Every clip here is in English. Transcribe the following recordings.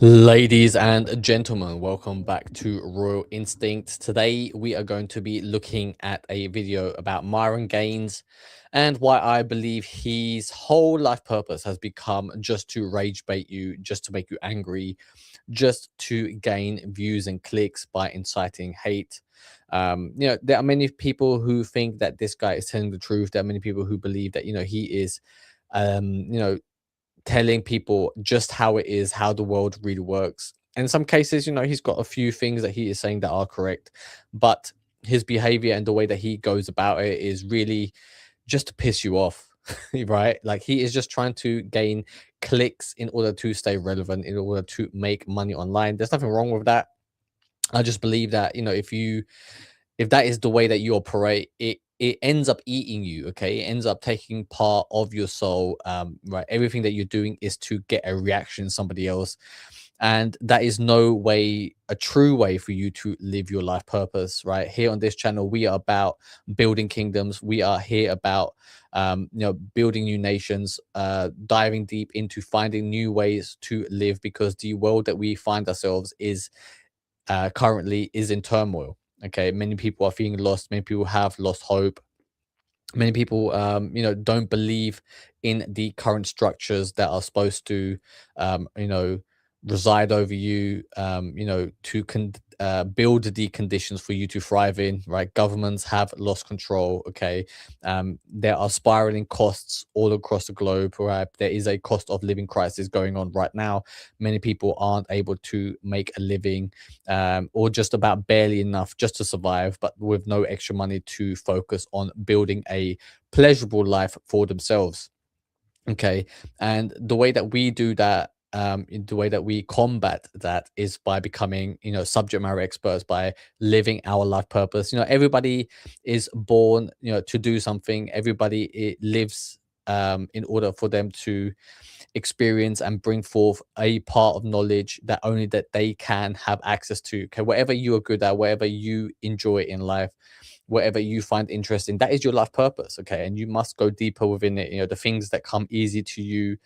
Ladies and gentlemen, welcome back to Royal Instinct. Today we are going to be looking at a video about Myron Gaines and why I believe his whole life purpose has become just to rage bait you, just to make you angry, just to gain views and clicks by inciting hate. There are many people who think that this guy is telling the truth. There are many people who believe that, he is, um, you know, telling people just how it is, how the world really works. In some cases, he's got a few things that he is saying that are correct, but his behavior and the way that he goes about it is really just to piss you off, right? Like he is just trying to gain clicks in order to stay relevant, in order to make money online. There's nothing wrong with that. I just believe that, if that is the way that you operate, it ends up eating you. Okay, it ends up taking part of your soul. Right, everything that you're doing is to get a reaction somebody else, and that is no way a true way for you to live your life purpose. Right, here on this channel we are about building kingdoms. We are here about building new nations, diving deep into finding new ways to live, because the world that we find ourselves is currently is in turmoil. Okay, many people are feeling lost. Many people have lost hope. Many people, don't believe in the current structures that are supposed to, reside over you. To build the conditions for you to thrive in. Right, governments have lost control. Okay, there are spiraling costs all across the globe. Right, there is a cost of living crisis going on right now. Many people aren't able to make a living, or just about barely enough just to survive, but with no extra money to focus on building a pleasurable life for themselves. Okay, and the way that we do that, the way that we combat that is by becoming, subject matter experts, by living our life purpose. Everybody is born, to do something. Everybody lives in order for them to experience and bring forth a part of knowledge that only that they can have access to. Okay, whatever you are good at, whatever you enjoy in life, whatever you find interesting, that is your life purpose. Okay, and you must go deeper within it. The things that come easy to you,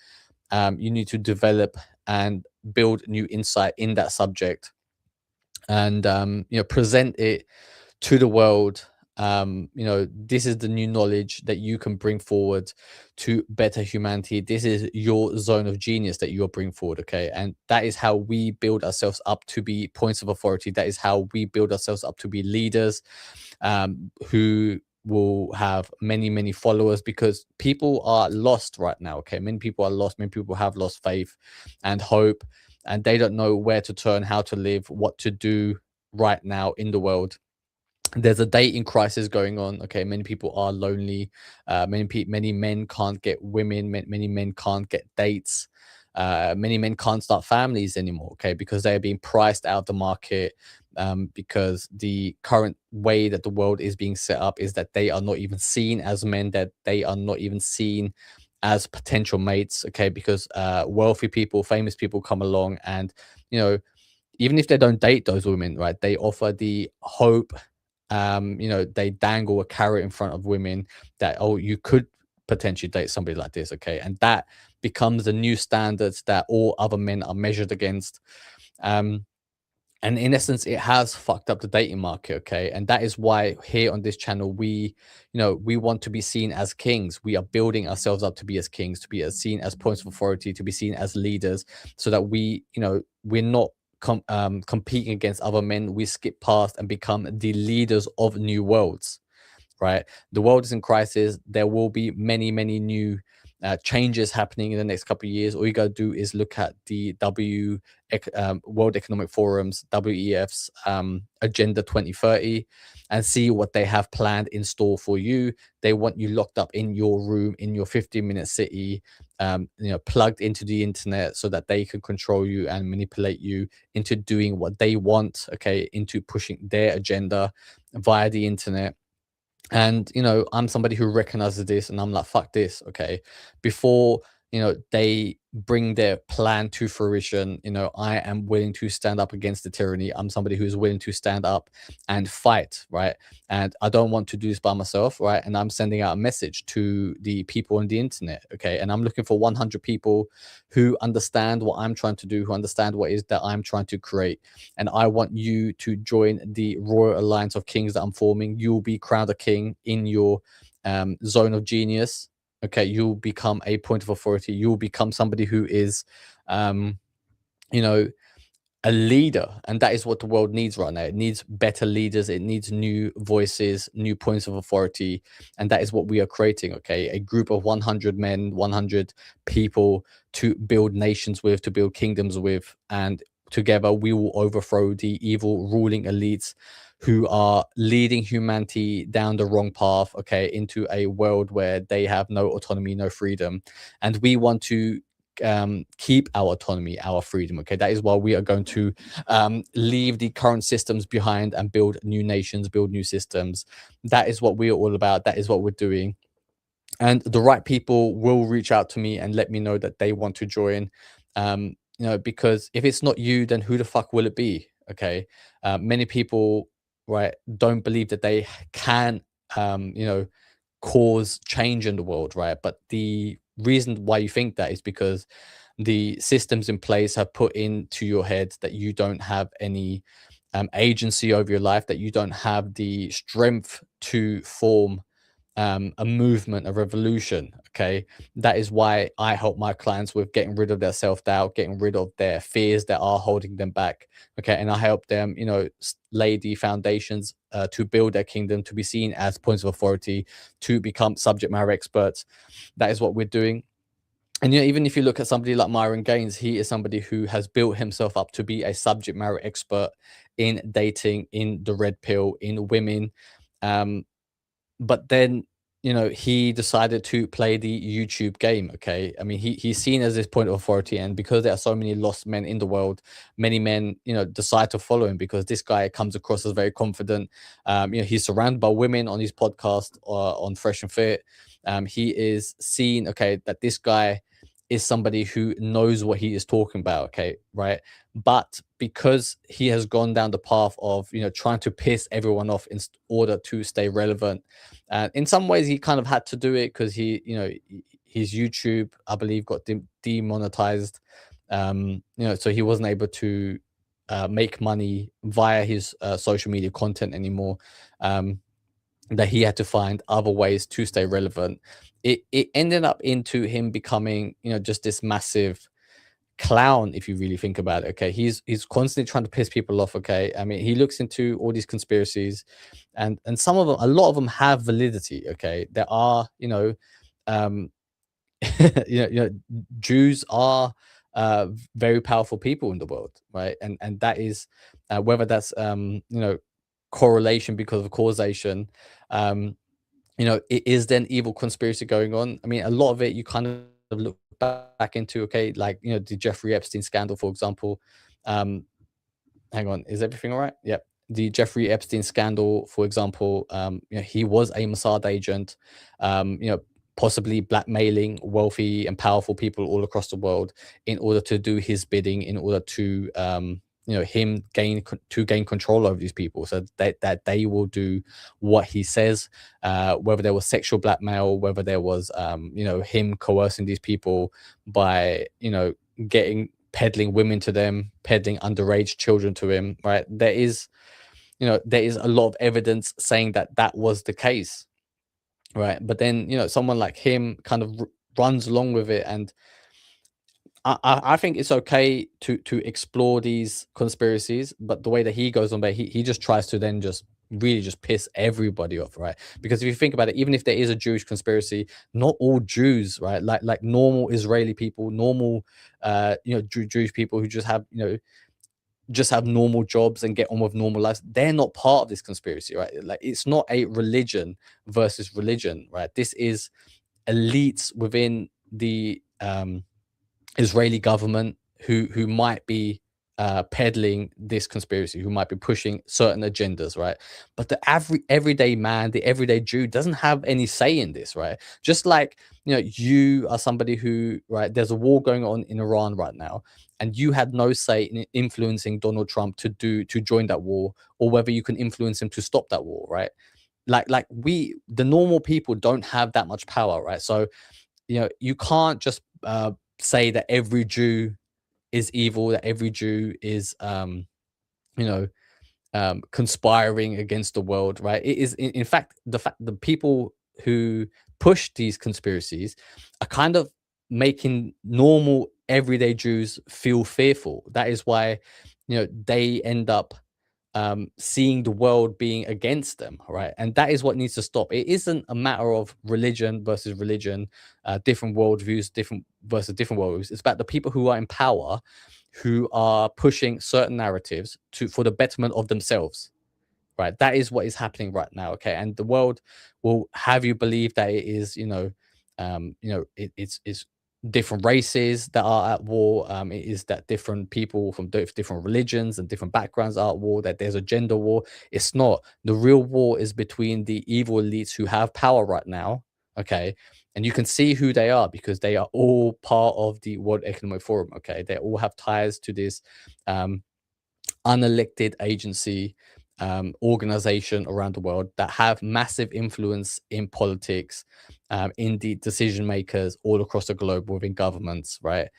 you need to develop and build new insight in that subject, and present it to the world. This is the new knowledge that you can bring forward to better humanity. This is your zone of genius that you'll bring forward. Okay, and that is how we build ourselves up to be points of authority. That is how we build ourselves up to be leaders, who will have many followers, because people are lost right now. Okay, many people are lost. Many people have lost faith and hope, and they don't know where to turn, how to live, what to do right now in the world. There's a dating crisis going on. Okay, many people are lonely. Many men can't get women. Many men can't get dates. Many men can't start families anymore. Okay, because they are being priced out of the market. Because the current way that the world is being set up is that they are not even seen as men. That they are not even seen as potential mates. Okay, because wealthy people, famous people come along, and you know even if they don't date those women, right, they offer the hope. They dangle a carrot in front of women that, oh, you could potentially date somebody like this. Okay, and that becomes the new standards that all other men are measured against. um and in essence, it has fucked up the dating market. Okay, and that is why here on this channel we want to be seen as kings. We are building ourselves up to be as kings, to be as seen as points of authority, to be seen as leaders, so that we're not competing against other men. We skip past and become the leaders of new worlds. Right, the world is in crisis. There will be many new changes happening in the next couple of years. All you gotta do is look at the World Economic Forum's, WEF's, Agenda 2030, and see what they have planned in store for you. They want you locked up in your room in your 15-minute city, plugged into the internet, so that they can control you and manipulate you into doing what they want. Okay, into pushing their agenda via the internet. And I'm somebody who recognizes this, and I'm like, fuck this. Okay, before they bring their plan to fruition. I am willing to stand up against the tyranny. I'm somebody who's willing to stand up and fight, right? And I don't want to do this by myself, right? And I'm sending out a message to the people on the internet, okay? And I'm looking for 100 people who understand what I'm trying to do, who understand what it is that I'm trying to create. And I want you to join the Royal Alliance of Kings that I'm forming. You'll be crowned a king in your zone of genius. Okay, you'll become a point of authority. You'll become somebody who is, you know, a leader, and that is what the world needs right now. It needs better leaders. It needs new voices, new points of authority, and that is what we are creating. Okay, a group of 100 men, 100 people to build nations with, to build kingdoms with, and together we will overthrow the evil ruling elites who are leading humanity down the wrong path, okay, into a world where they have no autonomy, no freedom. And we want to keep our autonomy, our freedom. Okay, that is why we are going to leave the current systems behind and build new nations, build new systems. That is what we're all about. That is what we're doing. And the right people will reach out to me and let me know that they want to join. Because if it's not you, then who the fuck will it be? Okay, many people, right, don't believe that they can, cause change in the world, right? But the reason why you think that is because the systems in place have put into your head that you don't have any agency over your life, that you don't have the strength to form a movement, a revolution. Okay, that is why I help my clients with getting rid of their self-doubt, getting rid of their fears that are holding them back. Okay, and I help them, lay the foundations to build their kingdom, to be seen as points of authority, to become subject matter experts. That is what we're doing. And even if you look at somebody like Myron Gaines, he is somebody who has built himself up to be a subject matter expert in dating, in the red pill, in women. Um, but then he decided to play the YouTube game. Okay, I mean, he's seen as this point of authority, and because there are so many lost men in the world, many men decide to follow him because this guy comes across as very confident. He's surrounded by women on his podcast on Fresh and Fit. He is seen, okay, that this guy is somebody who knows what he is talking about. Okay, right? But because he has gone down the path of trying to piss everyone off in order to stay relevant, and in some ways he kind of had to do it because his YouTube, I believe, got demonetized. So he wasn't able to make money via his social media content anymore. That he had to find other ways to stay relevant. It ended up into him becoming just this massive clown, if you really think about it. Okay, he's constantly trying to piss people off. Okay, I mean, he looks into all these conspiracies, and some of them, a lot of them have validity. Okay, there are um Jews are very powerful people in the world, right? And that is whether that's correlation because of causation. um it is then evil conspiracy going on. I mean, a lot of it you kind of look back into, okay, like the Jeffrey Epstein scandal, for example. um Hang on, is everything all right? Yep. The Jeffrey Epstein scandal, for example, he was a Mossad agent, possibly blackmailing wealthy and powerful people all across the world in order to do his bidding, in order to, him gain control over these people, so that they will do what he says. Whether there was sexual blackmail, whether there was, him coercing these people by, getting peddling women to them, peddling underage children to him, right? There is a lot of evidence saying that that was the case, right? But then, someone like him kind of runs along with it. And I think it's okay to explore these conspiracies, but the way that he goes on there, he just tries to then just really just piss everybody off, right? Because if you think about it, even if there is a Jewish conspiracy, not all Jews, right, like normal Israeli people, normal Jewish people who just have normal jobs and get on with normal lives, they're not part of this conspiracy, right? Like, it's not a religion versus religion, right? This is elites within the Israeli government who might be peddling this conspiracy, who might be pushing certain agendas, right? But the everyday man, the everyday Jew, doesn't have any say in this, right? Just like, you are somebody who, right, there's a war going on in Iran right now, and you had no say in influencing Donald Trump to join that war, or whether you can influence him to stop that war, right? Like we, the normal people, don't have that much power, right? So, you can't just say that every Jew is evil, that every Jew is, you know, conspiring against the world, right? It is, in fact, the people who push these conspiracies are kind of making normal everyday Jews feel fearful. That is why, they end up seeing the world being against them, right? And that is what needs to stop. It isn't a matter of religion versus religion, different worldviews, different versus different worldviews. It's about the people who are in power, who are pushing certain narratives for the betterment of themselves, right? That is what is happening right now. Okay, and the world will have you believe that it is, it's different races that are at war. It is that different people from different religions and different backgrounds are at war, that there's a gender war. It's not. The real war is between the evil elites who have power right now. Okay, and you can see who they are, because they are all part of the World Economic Forum. Okay, they all have ties to this um unelected agency, organization around the world, that have massive influence in politics, in the decision makers all across the globe within governments, right?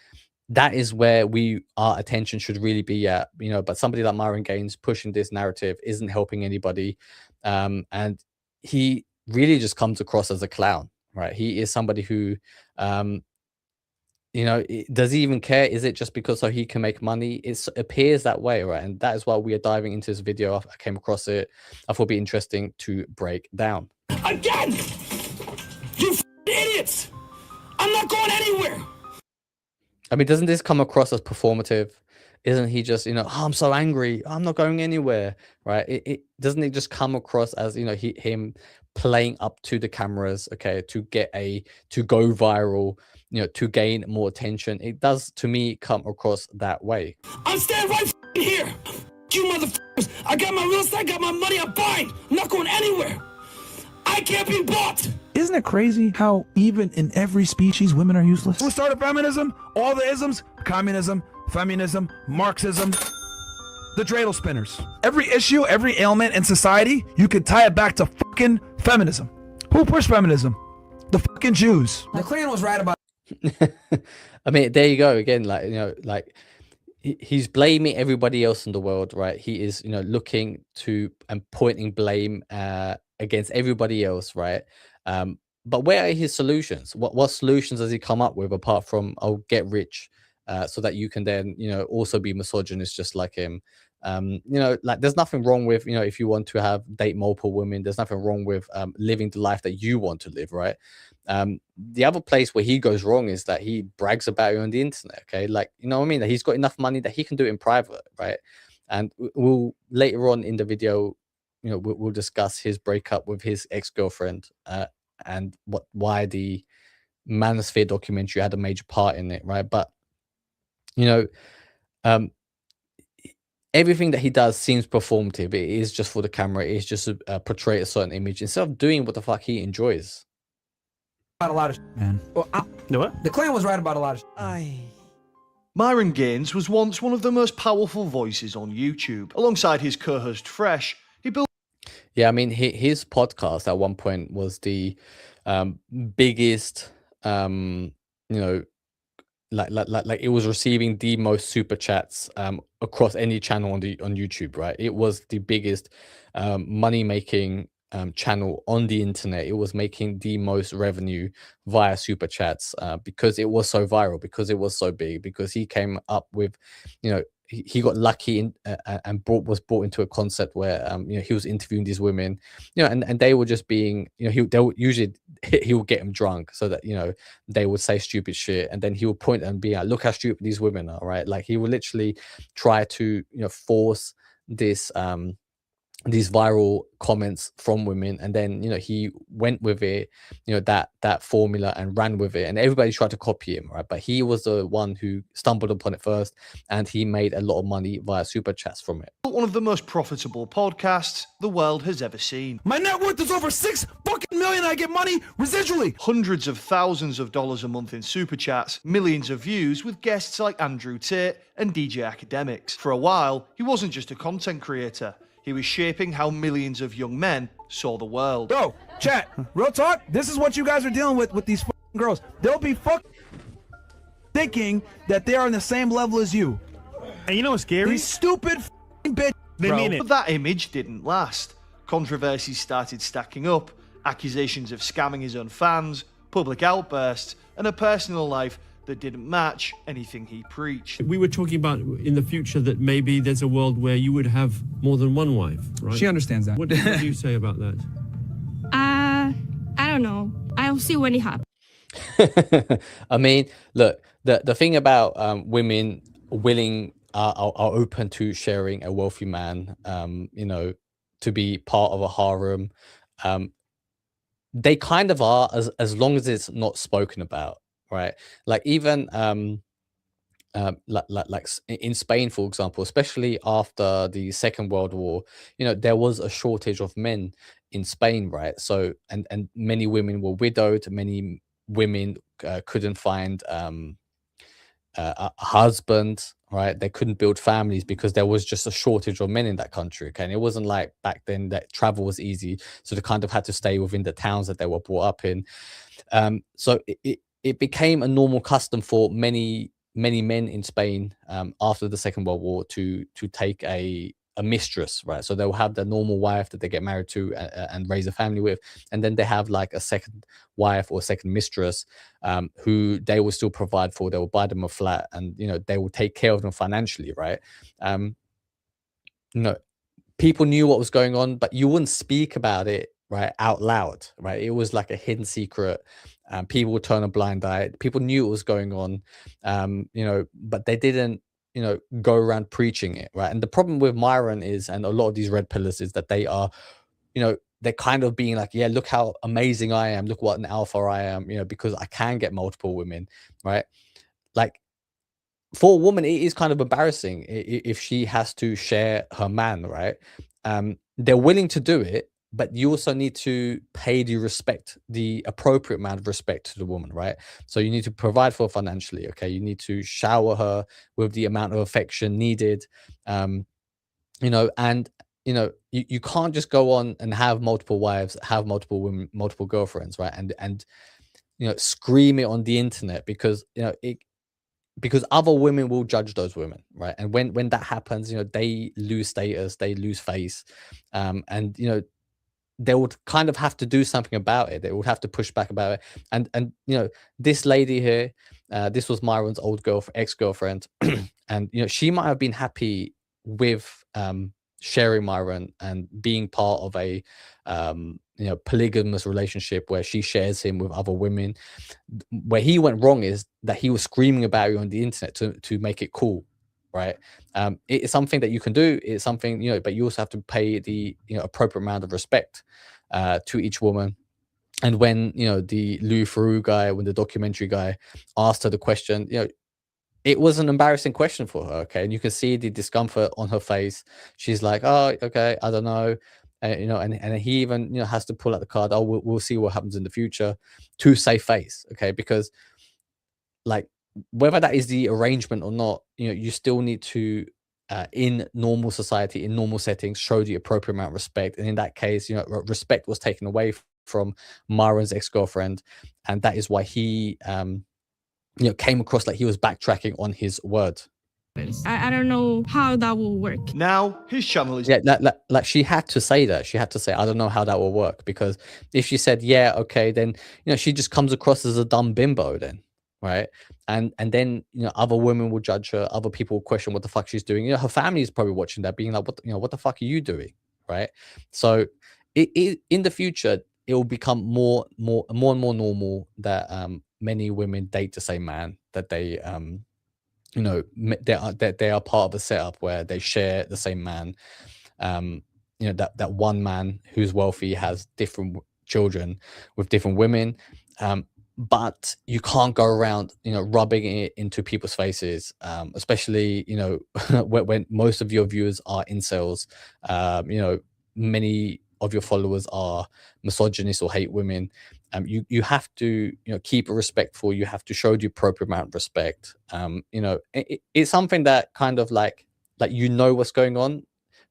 That is where our attention should really be at, but somebody like Myron Gaines pushing this narrative isn't helping anybody. And he really just comes across as a clown, right? He is somebody who, um, does he even care? Is it just because so he can make money? It appears that way, right? And that is why we are diving into this video. I came across it. I thought it'd be interesting to break down. Again! You idiots! I'm not going anywhere! I mean, doesn't this come across as performative? Isn't he just, oh, I'm so angry, I'm not going anywhere, right? It doesn't it just come across as, him playing up to the cameras, okay, to go viral, to gain more attention. It does, to me, come across that way. I'm standing right here. You motherfuckers, I got my real estate, I got my money, I'm fine. I'm not going anywhere. I can't be bought. Isn't it crazy how even in every species women are useless? Who started feminism? All the isms? Communism, feminism, Marxism, the dreidel spinners. Every issue, every ailment in society, you could tie it back to fucking feminism. Who pushed feminism? The fucking Jews. The Klan was right about. I mean, there you go again. Like, he's blaming everybody else in the world, right? He is, looking to and pointing blame against everybody else, right? But where are his solutions? What solutions does he come up with apart from, oh, get rich, so that you can then, also be misogynist just like him? Like, there's nothing wrong with, if you want to date multiple women, there's nothing wrong with living the life that you want to live, right? The other place where he goes wrong is that he brags about it on the internet. Okay, like, you know what I mean? That he's got enough money that he can do it in private, right? And we'll later on in the video, we'll discuss his breakup with his ex-girlfriend, and why the Manosphere documentary had a major part in it, right? But um, everything that he does seems performative. It is just for the camera. It is just to portray a certain image instead of doing what the fuck he enjoys. A lot of Man. well, What? the Klan was right about a lot of Myron Gaines was once one of the most powerful voices on YouTube. Alongside his co-host Fresh, he built... Yeah, I mean, his podcast at one point was the biggest, like it was receiving the most super chats across any channel on YouTube, right? It was the biggest money making channel on the internet. It was making the most revenue via super chats, because it was so viral, because it was so big, because he came up with, he got lucky and was brought into a concept where he was interviewing these women, and they were just being, they would usually he would get them drunk so that they would say stupid shit, and then he would point and be like, look how stupid these women are, right? Like, he would literally try to force this these viral comments from women, and then he went with it, that formula, and ran with it, and everybody tried to copy him, right? But he was the one who stumbled upon it first, and he made a lot of money via super chats from it. One of the most profitable podcasts the world has ever seen. My net worth is over $6 million. I get money residually. Hundreds of thousands of dollars a month in super chats, millions of views with guests like Andrew Tate and DJ Academics. For a while, he wasn't just a content creator. He was shaping how millions of young men saw the world. Yo, chat, real talk, this is what you guys are dealing with these girls. They'll be thinking that they are on the same level as you. And you know what's scary? These stupid bitch. They mean it. But that image didn't last. Controversies started stacking up, accusations of scamming his own fans, public outbursts, and a personal life that didn't match anything he preached. We were talking about in the future that maybe there's a world where you would have more than one wife, right? She understands that. What do you say about that? I don't know. I'll see when it happens. I mean, look, the thing about women are open to sharing a wealthy man, to be part of a harem. They kind of are, as long as it's not spoken about, right? Like even like in Spain, for example, especially after the Second World War, there was a shortage of men in Spain, right? So and many women were widowed, many women couldn't find a husband, right? They couldn't build families because there was just a shortage of men in that country. Okay, and it wasn't like back then that travel was easy, so they kind of had to stay within the towns that they were brought up in. So it became a normal custom for many men in Spain after the Second World War to take a mistress, right? So they'll have the normal wife that they get married to and raise a family with, and then they have like a second wife or second mistress who they will still provide for. They will buy them a flat, and they will take care of them financially, right? People knew what was going on, but you wouldn't speak about it, right, out loud, right? It was like a hidden secret. People would turn a blind eye. People knew what was going on, but they didn't go around preaching it, right? And the problem with Myron and a lot of these red pillars is that they are, they're kind of being like, yeah, look how amazing I am, look what an alpha I am, because I can get multiple women, right? Like, for a woman, it is kind of embarrassing if she has to share her man, right? They're willing to do it, but you also need to pay the appropriate amount of respect to the woman, right? So you need to provide for her financially, okay? You need to shower her with the amount of affection needed, and you can't just go on and have multiple wives, have multiple women, multiple girlfriends, right? And scream it on the internet because because other women will judge those women, right? And when that happens, they lose status, they lose face, and they would kind of have to do something about it. They would have to push back about it. And this lady here, this was Myron's ex-girlfriend, and she might have been happy with sharing Myron and being part of a polygamous relationship where she shares him with other women. Where he went wrong is that he was screaming about you on the internet to make it cool, right? It's something that you can do. It's something, but you also have to pay the appropriate amount of respect to each woman. And when the Louis Theroux guy, when the documentary guy asked her the question, it was an embarrassing question for her, okay? And you can see the discomfort on her face. She's like, oh, okay, I don't know. And he even has to pull out the card. Oh, we'll see what happens in the future to save face, okay? Because like, whether that is the arrangement or not, you still need to, in normal society, in normal settings, show the appropriate amount of respect. And in that case, respect was taken away from Myron's ex-girlfriend, and that is why he, came across like he was backtracking on his word. I don't know how that will work. Now his channel is like she had to say that. She had to say, I don't know how that will work, because if she said yeah, okay, then she just comes across as a dumb bimbo then, right? And then other women will judge her, other people will question what the fuck she's doing. Her family is probably watching that, being like, what the fuck are you doing, right? So it in the future it will become more and more normal that many women date the same man, that they they are part of a setup where they share the same man. you know, that one man who's wealthy has different children with different women, but you can't go around, you know, rubbing it into people's faces, especially, you know, when most of your viewers are incels. You know, many of your followers are misogynists or hate women. You have to, you know, keep it respectful. You have to show the appropriate amount of respect. You know, it's something that kind of like you know what's going on,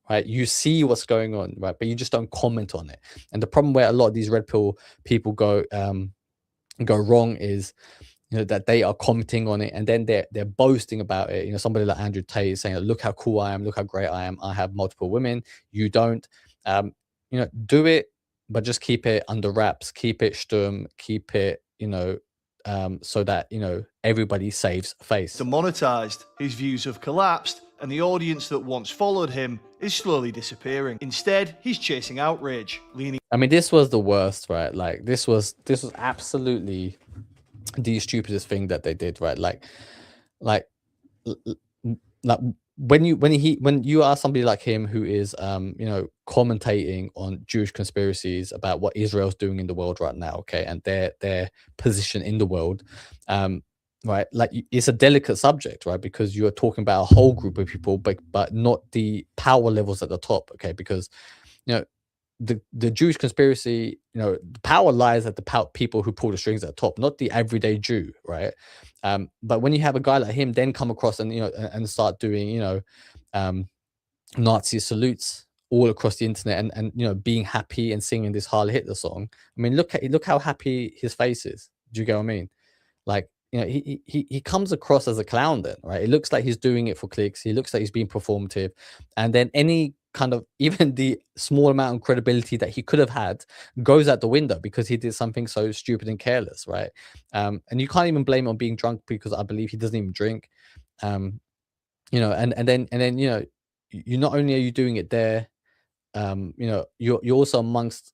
right? You see what's going on, right? But you just don't comment on it. And the problem where a lot of these red pill people go wrong is, you know, that they are commenting on it and then they're boasting about it. You know, somebody like Andrew Tate is saying, look how cool I am, look how great I am, I have multiple women, you don't. You know, do it, but just keep it under wraps, keep it stum, keep it, you know, so that, you know, everybody saves face. Demonetized, his views have collapsed, and the audience that once followed him is slowly disappearing. Instead, he's chasing outrage, leaning. I mean, this was the worst, right? Like this was absolutely the stupidest thing that they did, right? Like when you are somebody like him who is you know, commentating on Jewish conspiracies about what Israel's doing in the world right now, okay, and their position in the world, right, like it's a delicate subject, right, because you're talking about a whole group of people, but not the power levels at the top, okay, because, you know, the Jewish conspiracy, you know, the power lies at the people who pull the strings at the top, not the everyday Jew, right? But when you have a guy like him then come across and, you know, and start doing, you know, Nazi salutes all across the internet and you know, being happy and singing this Heil Hitler song. I mean, look how happy his face is. Do you get what I mean? Like, you know, he comes across as a clown then, right? It looks like he's doing it for clicks. He looks like he's being performative. And then any kind of, even the small amount of credibility that he could have had goes out the window because he did something so stupid and careless, right? And you can't even blame him on being drunk because I believe he doesn't even drink. You know, and then, you know, you not only are you doing it there, you know, you're also amongst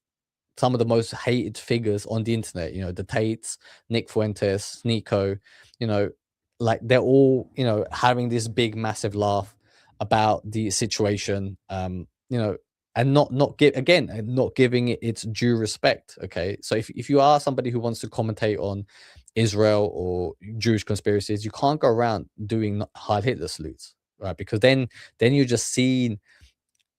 some of the most hated figures on the internet, you know, the Tates, Nick Fuentes, Nico, you know, like they're all, you know, having this big, massive laugh about the situation, you know, and not giving it its due respect. Okay. So if you are somebody who wants to commentate on Israel or Jewish conspiracies, you can't go around doing Heil Hitler salutes, right? Because then you're just seen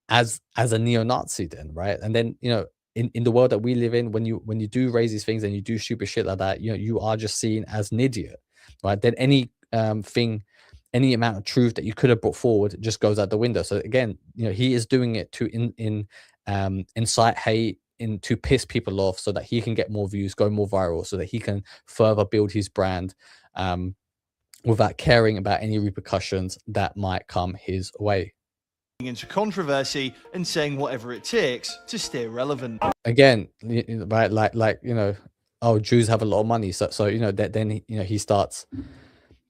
as a neo-Nazi then, right? And then, you know, in the world that we live in, when you do raise these things and you do stupid shit like that, you know, you are just seen as an idiot, right? Then any any amount of truth that you could have brought forward just goes out the window. So again, you know, he is doing it to incite hate, to piss people off so that he can get more views, go more viral, so that he can further build his brand, without caring about any repercussions that might come his way. Into controversy and saying whatever it takes to stay relevant. Again, right, like you know, oh, Jews have a lot of money, so you know, that then, you know, he starts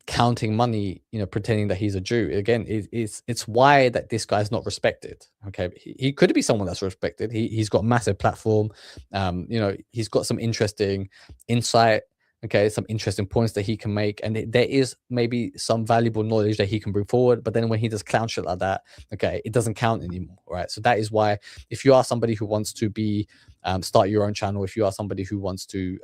counting money, you know, pretending that he's a Jew. Again, it's why that this guy's not respected. Okay, he could be someone that's respected. He's got a massive platform. You know, he's got some interesting insight. Okay, some interesting points that he can make, and there is maybe some valuable knowledge that he can bring forward. But then when he does clown shit like that, okay, it doesn't count anymore, right? So that is why, if you are somebody who wants to be start your own channel, if you are somebody who wants to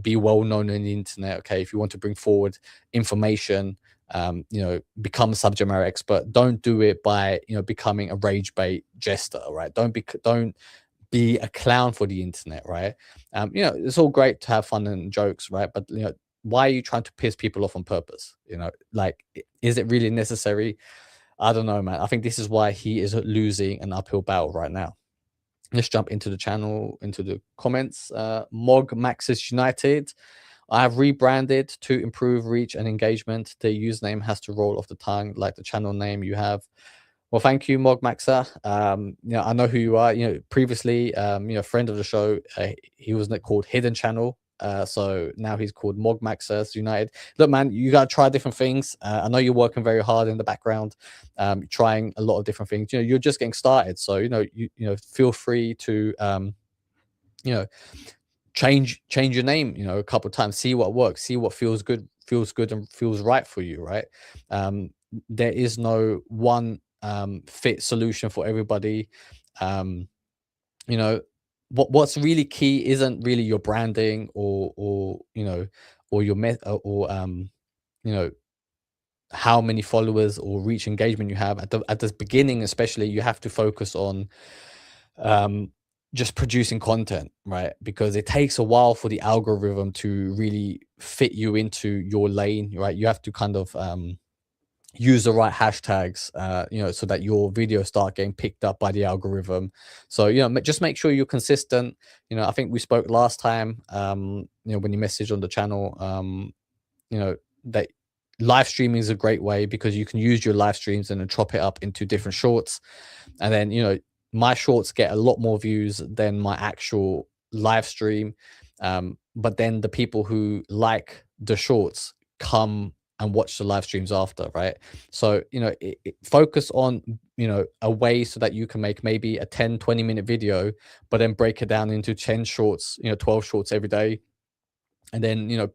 be well known on the internet, okay, if you want to bring forward information, you know, become a subject matter expert, don't do it by, you know, becoming a rage bait jester, right? Don't be a clown for the internet, right? You know, it's all great to have fun and jokes, right? But, you know, why are you trying to piss people off on purpose? You know, like, is it really necessary? I don't know, man. I think this is why he is losing an uphill battle right now. Let's jump into the channel, into the comments. Mog Maxis United. I have rebranded to improve reach and engagement. The username has to roll off the tongue like the channel name you have. Well, thank you, Mog Maxa. You know, I know who you are. You know, previously, you know, friend of the show, he was called Hidden Channel. So now he's called Mog Maxas United. Look, man, you gotta try different things. I know you're working very hard in the background, trying a lot of different things. You know, you're just getting started, so you know, feel free to you know, change your name, you know, a couple of times, see what works, see what feels good and feels right for you, right? There is no one fit solution for everybody. You know, what's really key isn't really your branding or you know, or your or you know, how many followers or reach engagement you have at the beginning. Especially, you have to focus on just producing content, right? Because it takes a while for the algorithm to really fit you into your lane, right? You have to kind of use the right hashtags, you know, so that your videos start getting picked up by the algorithm. So, you know, just make sure you're consistent. You know, I think we spoke last time, you know, when you messaged on the channel, you know, that live streaming is a great way because you can use your live streams and then chop it up into different shorts. And then, you know, my shorts get a lot more views than my actual live stream. But then the people who like the shorts come and watch the live streams after, right? So, you know, focus on, you know, a way so that you can make maybe a 10-20 minute video, but then break it down into 10 shorts, you know, 12 shorts every day. And then, you know,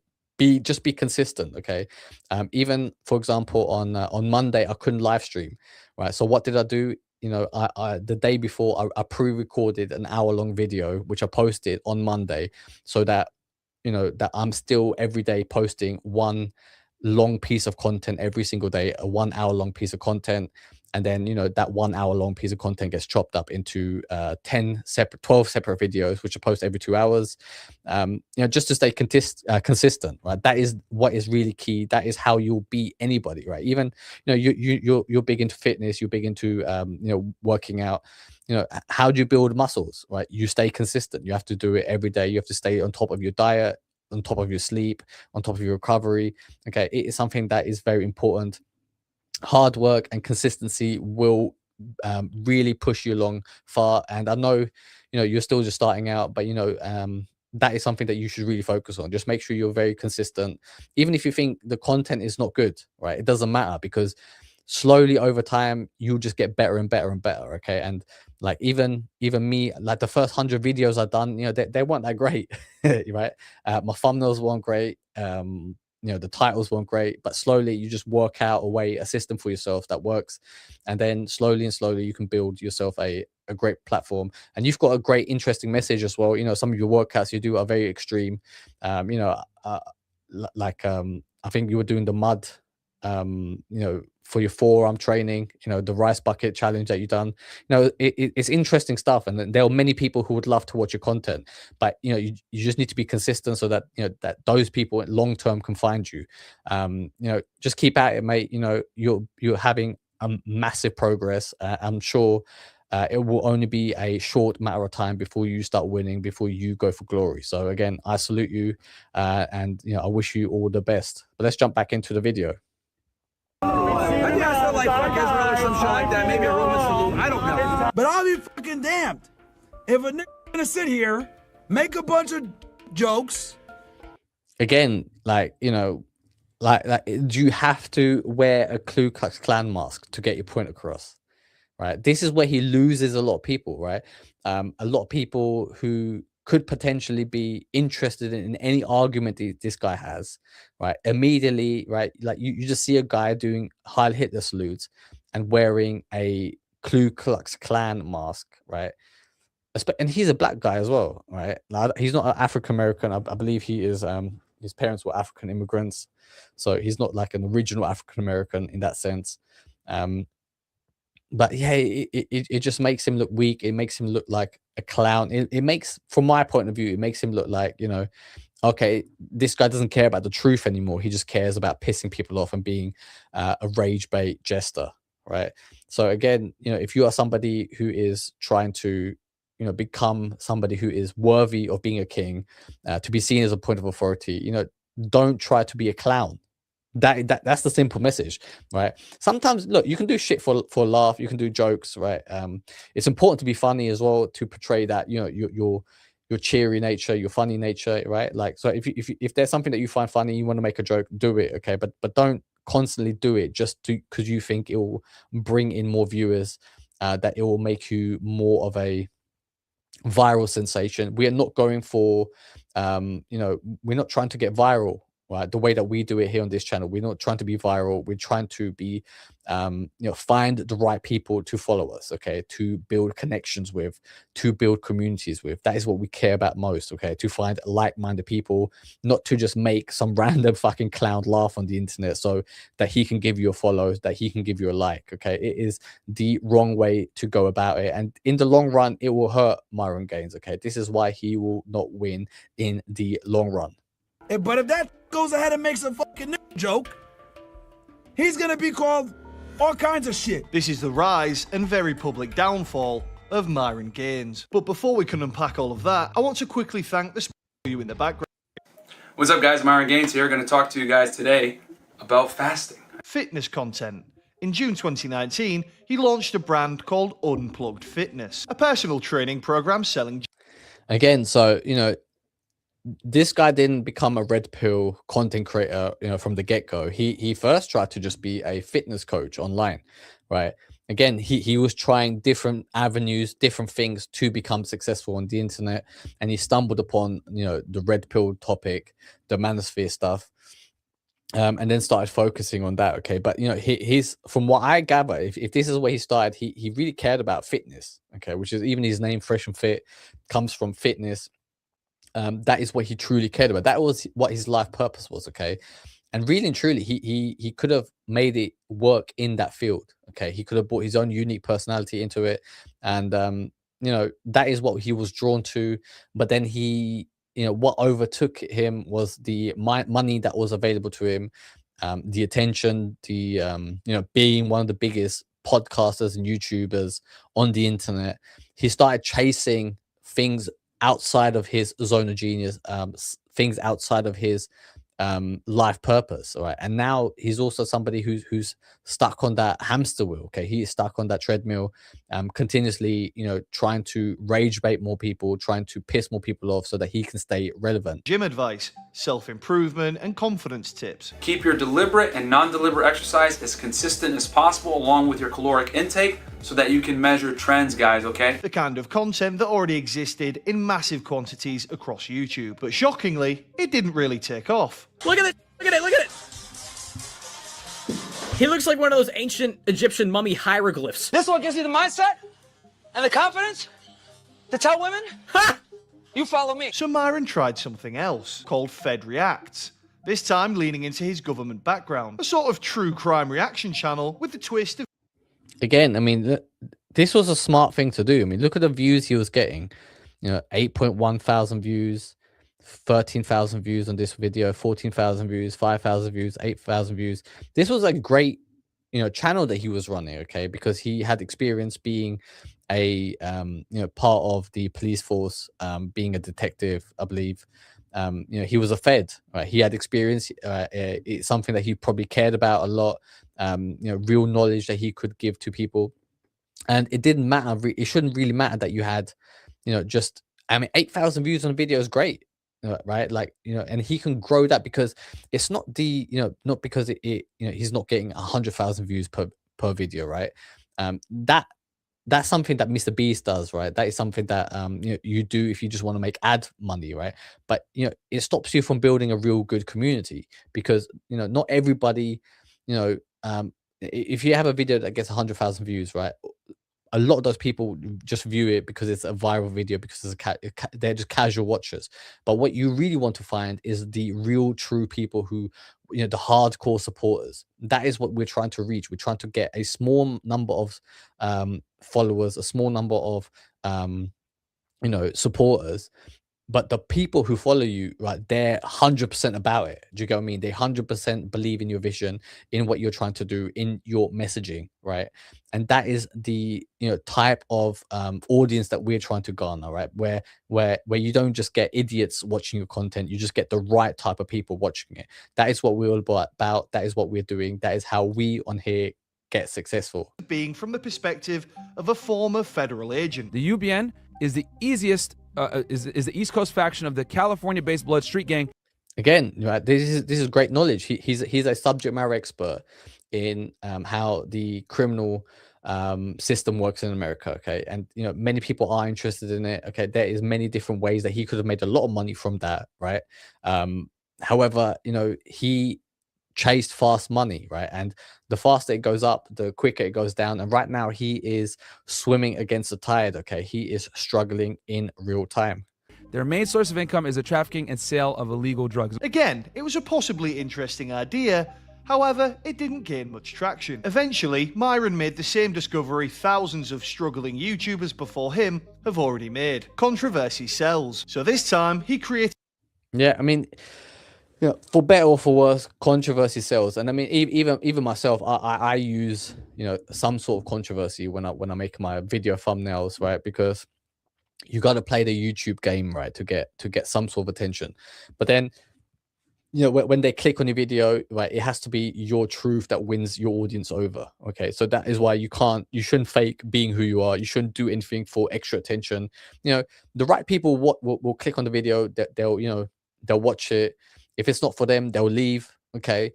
just be consistent. Okay. Even for example, on Monday I couldn't live stream, right? So what did I do? You know, I the day before I pre-recorded an hour-long video which I posted on Monday, so that, you know, that I'm still every day posting one long piece of content every single day, a 1 hour long piece of content. And then, you know, that 1 hour long piece of content gets chopped up into 12 separate videos, which are posted every 2 hours. You know, just to stay consistent, right? That is what is really key. That is how you'll beat anybody, right? Even, you know, you're big into fitness, you're big into you know, working out. You know, how do you build muscles, right? You stay consistent. You have to do it every day. You have to stay on top of your diet, on top of your sleep, on top of your recovery. Okay, it is something that is very important. Hard work and consistency will really push you along far. And I know, you know, you're still just starting out, but you know, that is something that you should really focus on. Just make sure you're very consistent, even if you think the content is not good, right? It doesn't matter, because slowly over time you'll just get better and better and better. Okay. And like even me, like the first 100 videos I've done, you know, they weren't that great. Right. My thumbnails weren't great. You know, the titles weren't great, but slowly you just work out a system for yourself that works. And then slowly and slowly you can build yourself a great platform. And you've got a great, interesting message as well. You know, some of your workouts you do are very extreme. You know, I think you were doing the mud, you know, for your forearm training, you know, the rice bucket challenge that you've done. You know, it's interesting stuff. And then there are many people who would love to watch your content, but you know, you just need to be consistent so that, you know, that those people long term can find you. You know, just keep at it, mate. You know, you're having a massive progress. I'm sure it will only be a short matter of time before you start winning, before you go for glory. So again, I salute you, and you know, I wish you all the best. But let's jump back into the video. I guess I like fuck Israel or some shit like that. Maybe a Roman salute. I don't know. But I'll be fucking damned if a nigga gonna sit here, make a bunch of jokes. Again, like, you know, like do you have to wear a Ku Klux Klan mask to get your point across? Right. This is where he loses a lot of people, right? A lot of people who could potentially be interested in any argument this guy has, right? Immediately, right? Like you just see a guy doing Heil Hitler salutes and wearing a Ku Klux Klan mask, right? And he's a black guy as well, right? Now, he's not an African American. I believe he is. His parents were African immigrants, so he's not like an original African American in that sense. But yeah, it just makes him look weak. It makes him look like a clown. It makes, from my point of view, it makes him look like, you know, okay, this guy doesn't care about the truth anymore. He just cares about pissing people off and being a rage bait jester, right? So again, you know, if you are somebody who is trying to, you know, become somebody who is worthy of being a king, to be seen as a point of authority, you know, don't try to be a clown. That's the simple message, right? Sometimes, look, you can do shit for a laugh, you can do jokes, right? It's important to be funny as well, to portray that, you know, your cheery nature, your funny nature, right? Like, so if there's something that you find funny, you want to make a joke, do it, okay? But don't constantly do it just because you think it will bring in more viewers, that it will make you more of a viral sensation. We are not going for, you know, we're not trying to get viral. right? The way that we do it here on this channel. We're not trying to be viral. We're trying to be, find the right people to follow us, okay? To build connections with, to build communities with. That is what we care about most, okay? To find like-minded people, not to just make some random fucking clown laugh on the internet so that he can give you a follow, that he can give you a like, okay? It is the wrong way to go about it. And in the long run, it will hurt Myron Gaines, okay? This is why he will not win in the long run. But if that goes ahead and makes a fucking joke, he's gonna be called all kinds of shit. This is the rise and very public downfall of Myron Gaines. But before we can unpack all of that, I want to quickly thank the you in the background. What's up, guys? Myron Gaines here. Going to talk to you guys today about fasting. Fitness content. In June 2019, he launched a brand called Unplugged Fitness, a personal training program selling. Again, so, this guy didn't become a red pill content creator, from the get-go. He first tried to just be a fitness coach online, right? Again, he was trying different avenues, different things to become successful on the internet, and he stumbled upon the red pill topic, the manosphere stuff, and then started focusing on that. Okay, but he's, from what I gather, if this is where he started, he really cared about fitness. Okay, which is, even his name, Fresh and Fit, comes from fitness. That is what he truly cared about. That was what his life purpose was. Okay, and really and truly, he could have made it work in that field. Okay, he could have brought his own unique personality into it, and that is what he was drawn to. But then what overtook him was the money that was available to him, the attention, the being one of the biggest podcasters and YouTubers on the internet. He started chasing things outside of his zone of genius, things outside of his life purpose. All right, and now he's also somebody who's stuck on that hamster wheel. Okay, he is stuck on that treadmill, continuously trying to rage bait more people, trying to piss more people off so that he can stay relevant. Gym advice, self-improvement, and confidence tips. Keep your deliberate and non-deliberate exercise as consistent as possible, along with your caloric intake, so that you can measure trends, guys, okay? The kind of content that already existed in massive quantities across YouTube. But shockingly, it didn't really take off. Look at it! Look at it! Look at it! He looks like one of those ancient Egyptian mummy hieroglyphs. This one gives you the mindset and the confidence to tell women, ha! You follow me. So Myron tried something else, called Fed Reacts. This time leaning into his government background. A sort of true crime reaction channel with the twist of... Again, I mean, this was a smart thing to do. I mean, look at the views he was getting. 8.1 thousand views, 13,000 views on this video, 14,000 views, 5,000 views, 8,000 views. This was a great, channel that he was running, okay, because he had experience being a, part of the police force, being a detective, I believe. He was a Fed, right? He had experience. It's something that he probably cared about a lot. Real knowledge that he could give to people, and it didn't matter. It shouldn't really matter that you had, 8,000 views on a video is great, right? Like, and he can grow that because it's not not because he's not getting 100,000 views per video, right? That's something that Mr. Beast does, right? That is something that you do if you just want to make ad money, right? But it stops you from building a real good community, because not everybody, if you have a video that gets 100,000 views, right, a lot of those people just view it because it's a viral video, because they're just casual watchers. But what you really want to find is the real, true people who, the hardcore supporters. That is what we're trying to reach. We're trying to get a small number of followers, a small number of supporters. But the people who follow you, right, they're 100% about it. Do you get what I mean? They 100% believe in your vision, in what you're trying to do, in your messaging, right? And that is the type of audience that we're trying to garner, right? Where you don't just get idiots watching your content, you just get the right type of people watching it. That is what we're all about. That is what we're doing. That is how we on here get successful. Being from the perspective of a former federal agent. The UBN is the easiest, is the East Coast faction of the California-based Blood Street Gang. Again, right, this is great knowledge. He's a subject matter expert in how the criminal system works in America. Okay, and many people are interested in it. Okay, there is many different ways that he could have made a lot of money from that, right? However, you know, he chased fast money, right? And the faster it goes up, the quicker it goes down. And right now he is swimming against the tide. Okay, he is struggling in real time. Their main source of income is the trafficking and sale of illegal drugs. Again, it was a possibly interesting idea. However, it didn't gain much traction. Eventually, Myron made the same discovery thousands of struggling YouTubers before him have already made. Controversy sells. So this time, he created... Yeah, I mean, you know, for better or for worse, controversy sells. And I mean, even myself, I use, you know, some sort of controversy when I make my video thumbnails, right? Because you got to play the YouTube game, right, to get some sort of attention. But then, you know, when they click on your video, right, it has to be your truth that wins your audience over. Okay, so that is why you shouldn't fake being who you are. You shouldn't do anything for extra attention. You know, the right people will click on the video, that they'll watch it. If it's not for them, they'll leave. Okay,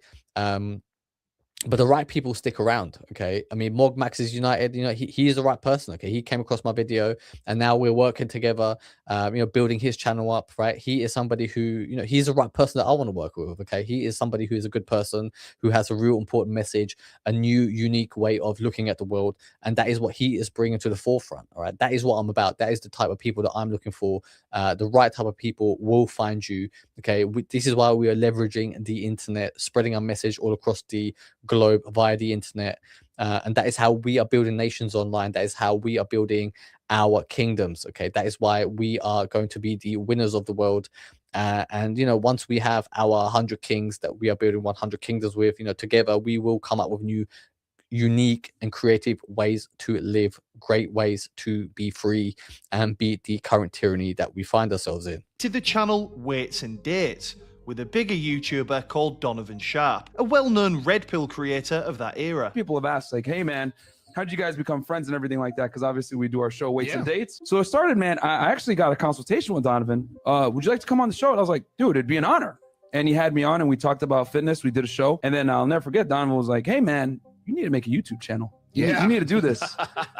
but the right people stick around. Okay, I mean, Mog Max is United. You know, he is the right person. Okay, he came across my video, and now we're working together. You know, building his channel up. Right, he is somebody who, you know, he's the right person that I want to work with. Okay, he is somebody who is a good person, who has a real important message, a new unique way of looking at the world, and that is what he is bringing to the forefront. All right, that is what I'm about. That is the type of people that I'm looking for. The right type of people will find you. Okay, this is why we are leveraging the internet, spreading our message all across the globe via the internet, and that is how we are building nations online. That is how we are building our kingdoms. Okay, that is why we are going to be the winners of the world. And you know, once we have our 100 kings that we are building 100 kingdoms with, you know, together we will come up with new, unique and creative ways to live, great ways to be free and beat the current tyranny that we find ourselves in. To the channel Weights and Dates, with a bigger YouTuber called Donovan Sharp, a well-known Red Pill creator of that era. People have asked, like, hey, man, how'd you guys become friends and everything like that? Because obviously we do our show Weights and Dates. So it started, man, I actually got a consultation with Donovan. Would you like to come on the show? And I was like, dude, it'd be an honor. And he had me on and we talked about fitness. We did a show. And then I'll never forget, Donovan was like, hey, man, you need to make a YouTube channel. You need to do this.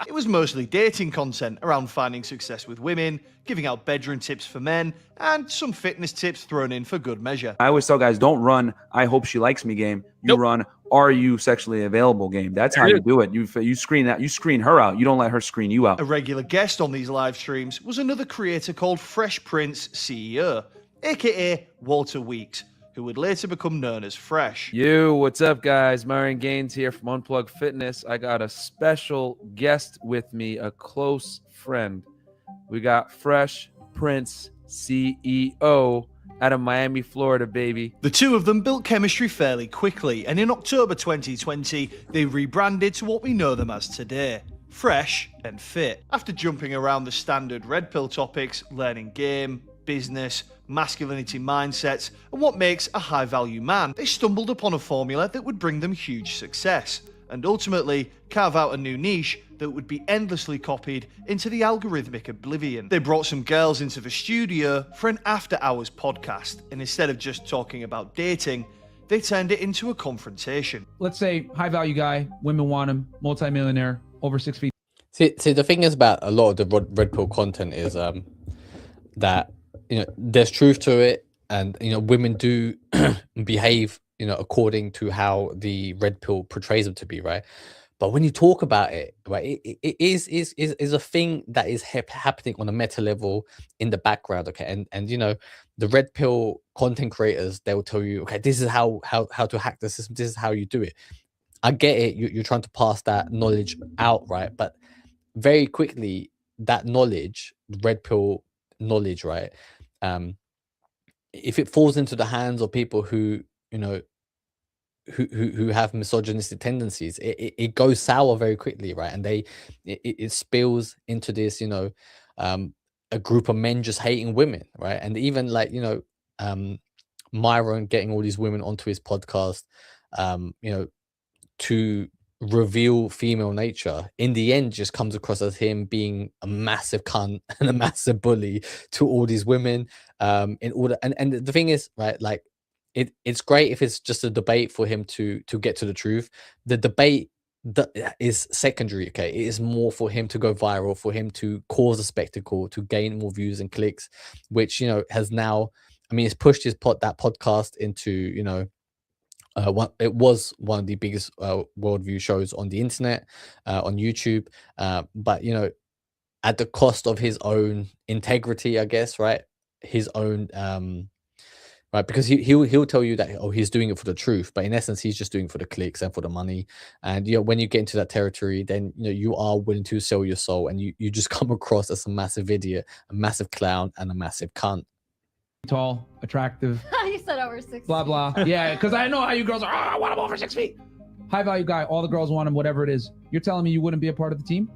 It was mostly dating content around finding success with women, giving out bedroom tips for men, and some fitness tips thrown in for good measure. I always tell guys, don't run I hope she likes me game. You run are you sexually available game. That's how you do it. You screen that. You screen her out. You don't let her screen you out. A regular guest on these live streams was another creator called Fresh Prince CEO, aka Walter Weeks, who would later become known as Fresh. What's up, guys? Myron Gaines here from Unplugged Fitness. I got a special guest with me, a close friend. We got Fresh Prince CEO out of Miami, Florida, baby. The two of them built chemistry fairly quickly, and in October 2020, they rebranded to what we know them as today: Fresh and Fit. After jumping around the standard Red Pill topics, learning game, business, masculinity mindsets, and what makes a high-value man, they stumbled upon a formula that would bring them huge success, and ultimately carve out a new niche that would be endlessly copied into the algorithmic oblivion. They brought some girls into the studio for an after-hours podcast, and instead of just talking about dating, they turned it into a confrontation. Let's say high-value guy, women want him, multimillionaire, over 6 feet. See, the thing is about a lot of the red pill content is that, you know, there's truth to it, and you know, women do behave, you know, according to how the red pill portrays them to be, right? But when you talk about it, right, it is a thing that is happening on a meta level in the background, okay? And you know, the red pill content creators, they will tell you, okay, this is how to hack the system. This is how you do it. I get it. You're trying to pass that knowledge out, right? But very quickly, that knowledge, red pill knowledge, right? If it falls into the hands of people who, you know, who have misogynistic tendencies, it goes sour very quickly, right? And it spills into this, you know, a group of men just hating women, right? And even like, you know, Myron getting all these women onto his podcast, you know, to reveal female nature, in the end just comes across as him being a massive cunt and a massive bully to all these women, in order. And the thing is, right, like it's great if it's just a debate for him to get to the truth. The debate that is secondary, okay? It is more for him to go viral, for him to cause a spectacle, to gain more views and clicks, which, you know, has now I mean, it's pushed that podcast into, you know, it was one of the biggest worldview shows on the internet, on YouTube, but you know, at the cost of his own integrity, I guess, right? His own, right? Because he'll tell you that, oh, he's doing it for the truth, but in essence, he's just doing it for the clicks and for the money. And you know, when you get into that territory, then you know you are willing to sell your soul, and you just come across as a massive idiot, a massive clown, and a massive cunt. Tall, attractive. You said over 6 blah blah. Yeah, because I know how you girls are. Oh, I want him over 6 feet. High value guy. All the girls want him. Whatever it is. You're telling me you wouldn't be a part of the team?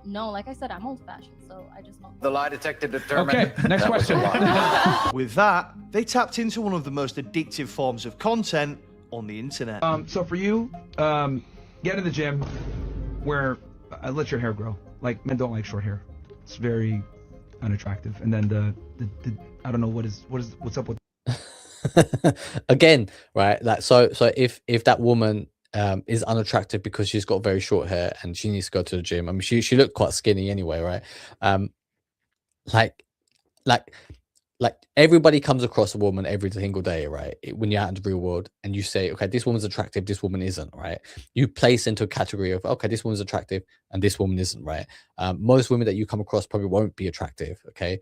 No. Like I said, I'm old-fashioned, so I just don't. The lie detector determined. Okay, next question. With that, they tapped into one of the most addictive forms of content on the internet. So for you, get in the gym where let your hair grow. Like, men don't like short hair. It's very unattractive. And then the I don't know what's up with Again, right? Like, so if that woman is unattractive because she's got very short hair and she needs to go to the gym. I mean, she looked quite skinny anyway, right? Like everybody comes across a woman every single day, right? When you're out in the real world and you say, okay, this woman's attractive, this woman isn't, right? You place into a category of, okay, this woman's attractive and this woman isn't, right? Most women that you come across probably won't be attractive, okay?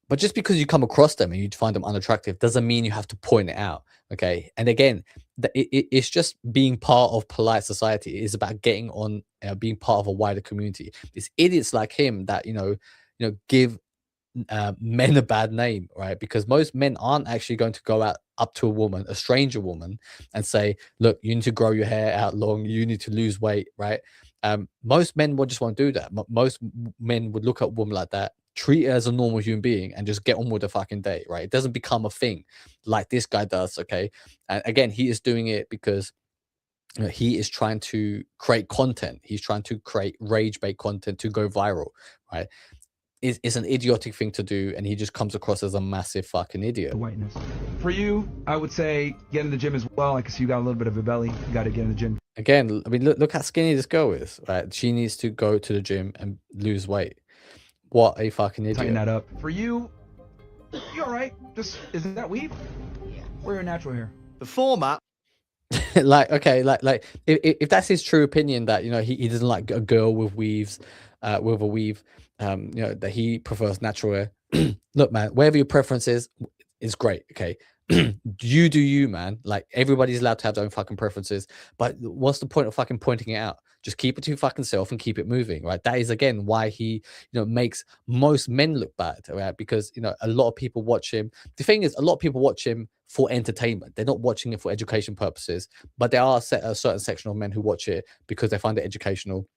But just because you come across them and you find them unattractive doesn't mean you have to point it out, okay? And again, it's just being part of polite society. It's about getting on, being part of a wider community. It's idiots like him that, you know, give men a bad name, right? Because most men aren't actually going to go out up to a woman, a stranger woman, and say, look, you need to grow your hair out long, you need to lose weight, right? Most men would just want to do that. Most men would look at a woman like that, treat her as a normal human being, and just get on with the fucking day, right? It doesn't become a thing like this guy does, okay? And again, he is doing it because, you know, he is trying to create content. He's trying to create rage bait content to go viral, right? It's an idiotic thing to do, and he just comes across as a massive fucking idiot. the whiteness. For you, I would say get in the gym as well. I can see you got a little bit of a belly. You got to get in the gym. Again, I mean, look how skinny this girl is, right? She needs to go to the gym and lose weight. What a fucking idiot. Tighten that up. For you, you're all right. Just, isn't that weave? Yeah. Or your natural hair? The format. Like, okay, like if that's his true opinion, that, you know, he doesn't like a girl with weaves, with a weave, you know, that he prefers natural hair. Look, man, whatever your preference is great, okay? You do you, man. Like, everybody's allowed to have their own fucking preferences, but what's the point of fucking pointing it out? Just keep it to your fucking self and keep it moving, right? That is, again, why he, you know, makes most men look bad, right? Because, you know, a lot of people watch him. The thing is, a lot of people watch him for entertainment. They're not watching it for education purposes, but there are a certain section of men who watch it because they find it educational.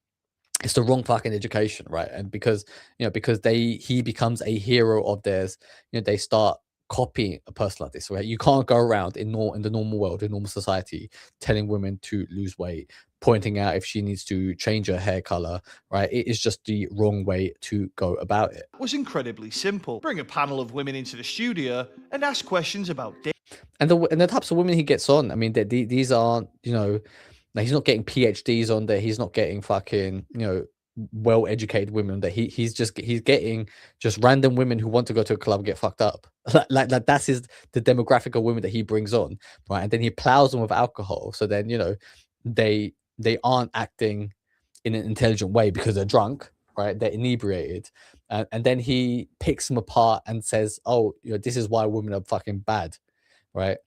It's the wrong fucking education, right? And because, you know, because he becomes a hero of theirs, you know, they start copying a person like this, right? You can't go around in the normal world, in normal society, telling women to lose weight, pointing out if she needs to change her hair color, right? It is just the wrong way to go about it. It was incredibly simple. Bring a panel of women into the studio and ask questions about dick. And the types of women he gets on, I mean, these aren't, you know, he's not getting PhDs on there. He's not getting fucking, you know, well-educated women that he's getting just random women who want to go to a club and get fucked up. like that's the demographic of women that he brings on, right? And then he plows them with alcohol, so then, you know, they aren't acting in an intelligent way because they're drunk, right? They're inebriated, and then he picks them apart and says, oh, you know, this is why women are fucking bad, right?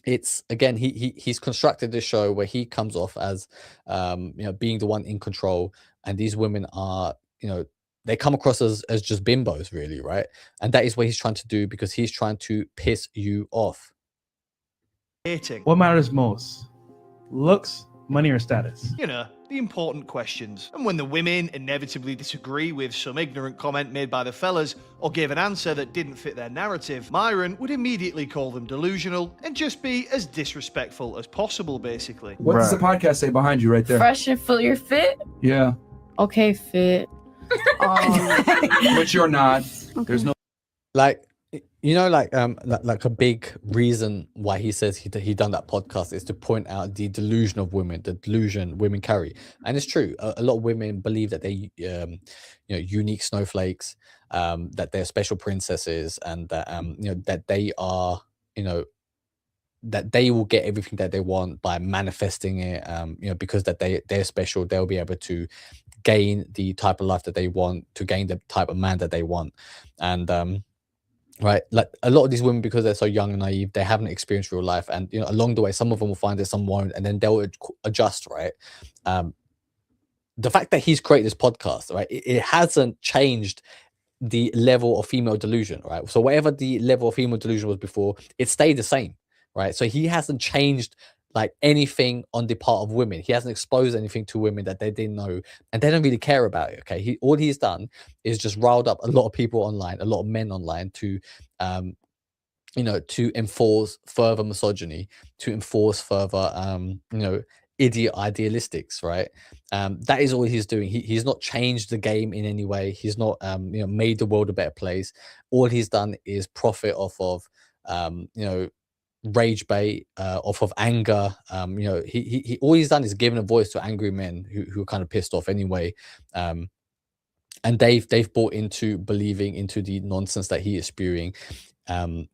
It's, again, he's constructed this show where he comes off as, you know, being the one in control, and these women are, you know, they come across as just bimbos, really, right? And that is what he's trying to do, because he's trying to piss you off. What matters most? Looks, money, or status? You know, the important questions. And when the women inevitably disagree with some ignorant comment made by the fellas, or give an answer that didn't fit their narrative, Myron would immediately call them delusional and just be as disrespectful as possible, basically. What does the podcast say behind you right there? Fresh and full, you're fit? Yeah. Okay, fit. But you're not. Okay. There's no. Like, You know, like a big reason why he says he done that podcast is to point out the delusion of women, the delusion women carry, and it's true. A lot of women believe that they, unique snowflakes, that they're special princesses, and that that they are, that they will get everything that they want by manifesting it. Because that they're special, they'll be able to gain the type of life that they want, to gain the type of man that they want, and right, like a lot of these women, because they're so young and naive, they haven't experienced real life, and along the way some of them will find it, some won't, and then they'll adjust, right? The fact that he's created this podcast, right, it hasn't changed the level of female delusion, right? So whatever the level of female delusion was before, it stayed the same, right? So he hasn't changed like anything on the part of women. He hasn't exposed anything to women that they didn't know, and they don't really care about it. Okay, all he's done is just riled up a lot of people online, a lot of men online, to to enforce further misogyny, to enforce further idiot idealistics, right? That is all he's doing. He's not changed the game in any way. He's not made the world a better place. All he's done is profit off of rage bait, off of anger. He all he's done is given a voice to angry men who are kind of pissed off anyway. And they've bought into believing into the nonsense that he is spewing.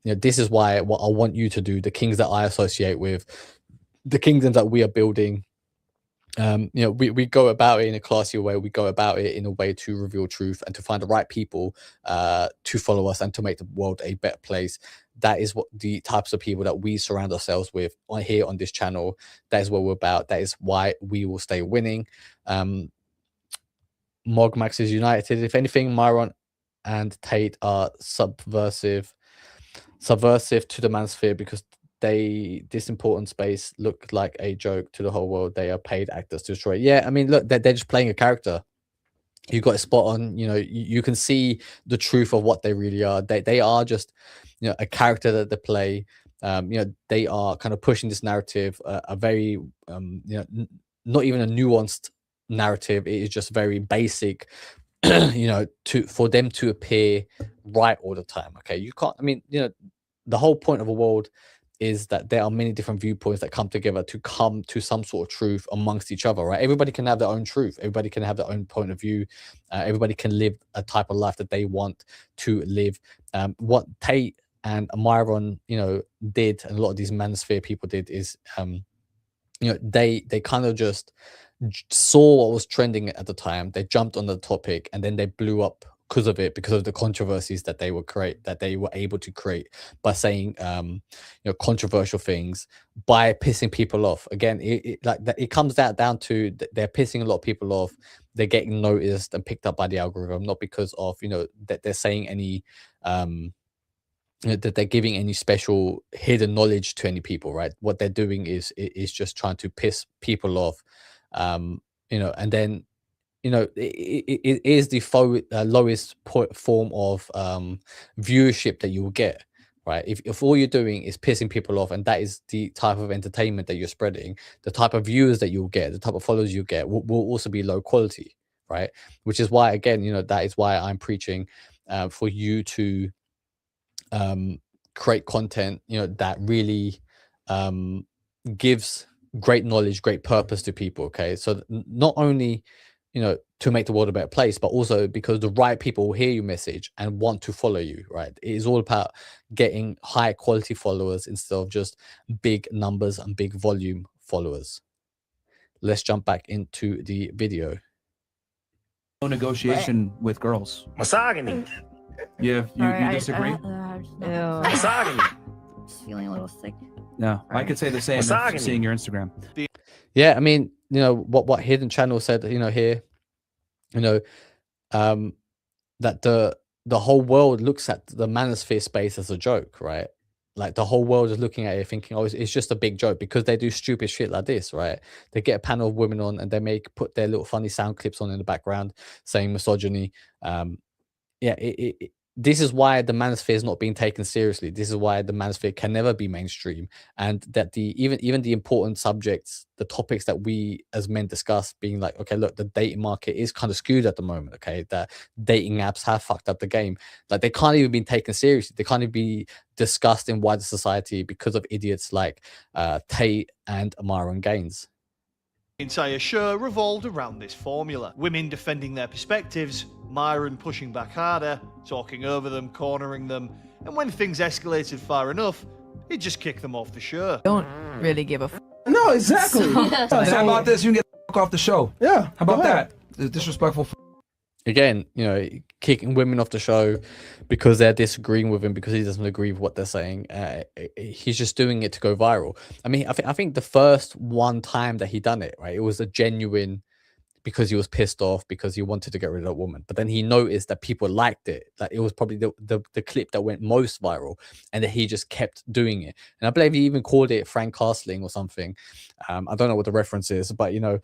This is why what I want you to do, the kings that I associate with, the kingdoms that we are building, we go about it in a classy way. We go about it in a way to reveal truth and to find the right people to follow us and to make the world a better place. That is what the types of people that we surround ourselves with here on this channel. That is what we're about. That is why we will stay winning. Mogmax is united. If anything, Myron and Tate are subversive to the manosphere because this important space look like a joke to the whole world. They are paid actors to destroy it. Yeah, I mean, look, they're just playing a character. You got a spot on. You can see the truth of what they really are. They are just a character that they play. They are kind of pushing this narrative, a very not even a nuanced narrative. It is just very basic, for them to appear right all the time. Okay, you can't. I mean, the whole point of a world is that there are many different viewpoints that come together to come to some sort of truth amongst each other, right? Everybody can have their own truth. Everybody can have their own point of view. Everybody can live a type of life that they want to live. What Tate and Myron, did, and a lot of these manosphere people did, is, they kind of just saw what was trending at the time. They jumped on the topic, and then they blew up because of it, because of the controversies that they were able to create by saying controversial things, by pissing people off. Again, it comes down to they're pissing a lot of people off. They're getting noticed and picked up by the algorithm, not because of that they're saying any that they're giving any special hidden knowledge to any people, right? What they're doing is just trying to piss people off, and then it is the lowest form of viewership that you will get, right? If all you're doing is pissing people off, and that is the type of entertainment that you're spreading, the type of viewers that you'll get, the type of followers you get will also be low quality, right? Which is why, again, that is why I'm preaching for you to create content that really gives great knowledge, great purpose to people. Okay, so not only to make the world a better place, but also because the right people will hear your message and want to follow you, right? It is all about getting high quality followers instead of just big numbers and big volume followers. Let's jump back into the video. No negotiation with girls. Misogyny. You disagree? Misogyny. Just feeling a little sick. No, I could say the same after seeing your Instagram. Yeah, I mean, what Hidden Channel said, here, that the whole world looks at the manosphere space as a joke, right? Like the whole world is looking at it thinking, oh, it's just a big joke, because they do stupid shit like this, right? They get a panel of women on and they put their little funny sound clips on in the background saying misogyny. Yeah, this is why the manosphere is not being taken seriously. This is why the manosphere can never be mainstream, and that the even the important subjects, the topics that we as men discuss, being like, okay, look, the dating market is kind of skewed at the moment. Okay, that dating apps have fucked up the game. Like, they can't even be taken seriously. They can't even be discussed in wider society because of idiots like Tate and Myron Gaines. The entire show revolved around this formula. Women defending their perspectives, Myron pushing back harder, talking over them, cornering them, and when things escalated far enough, he'd just kick them off the show. Don't really give a f. No, exactly. How about this? You can get the fuck off the show. Yeah. How about that? It's disrespectful. Again, you know, kicking women off the show because they're disagreeing with him because he doesn't agree with what they're saying. He's just doing it to go viral. I mean, I think the first one time that he done it, right, it was a genuine, because he was pissed off because he wanted to get rid of that woman. But then he noticed that people liked it. That it was probably the clip that went most viral, and that he just kept doing it. And I believe he even called it Frank Castling or something. I don't know what the reference is, but you know,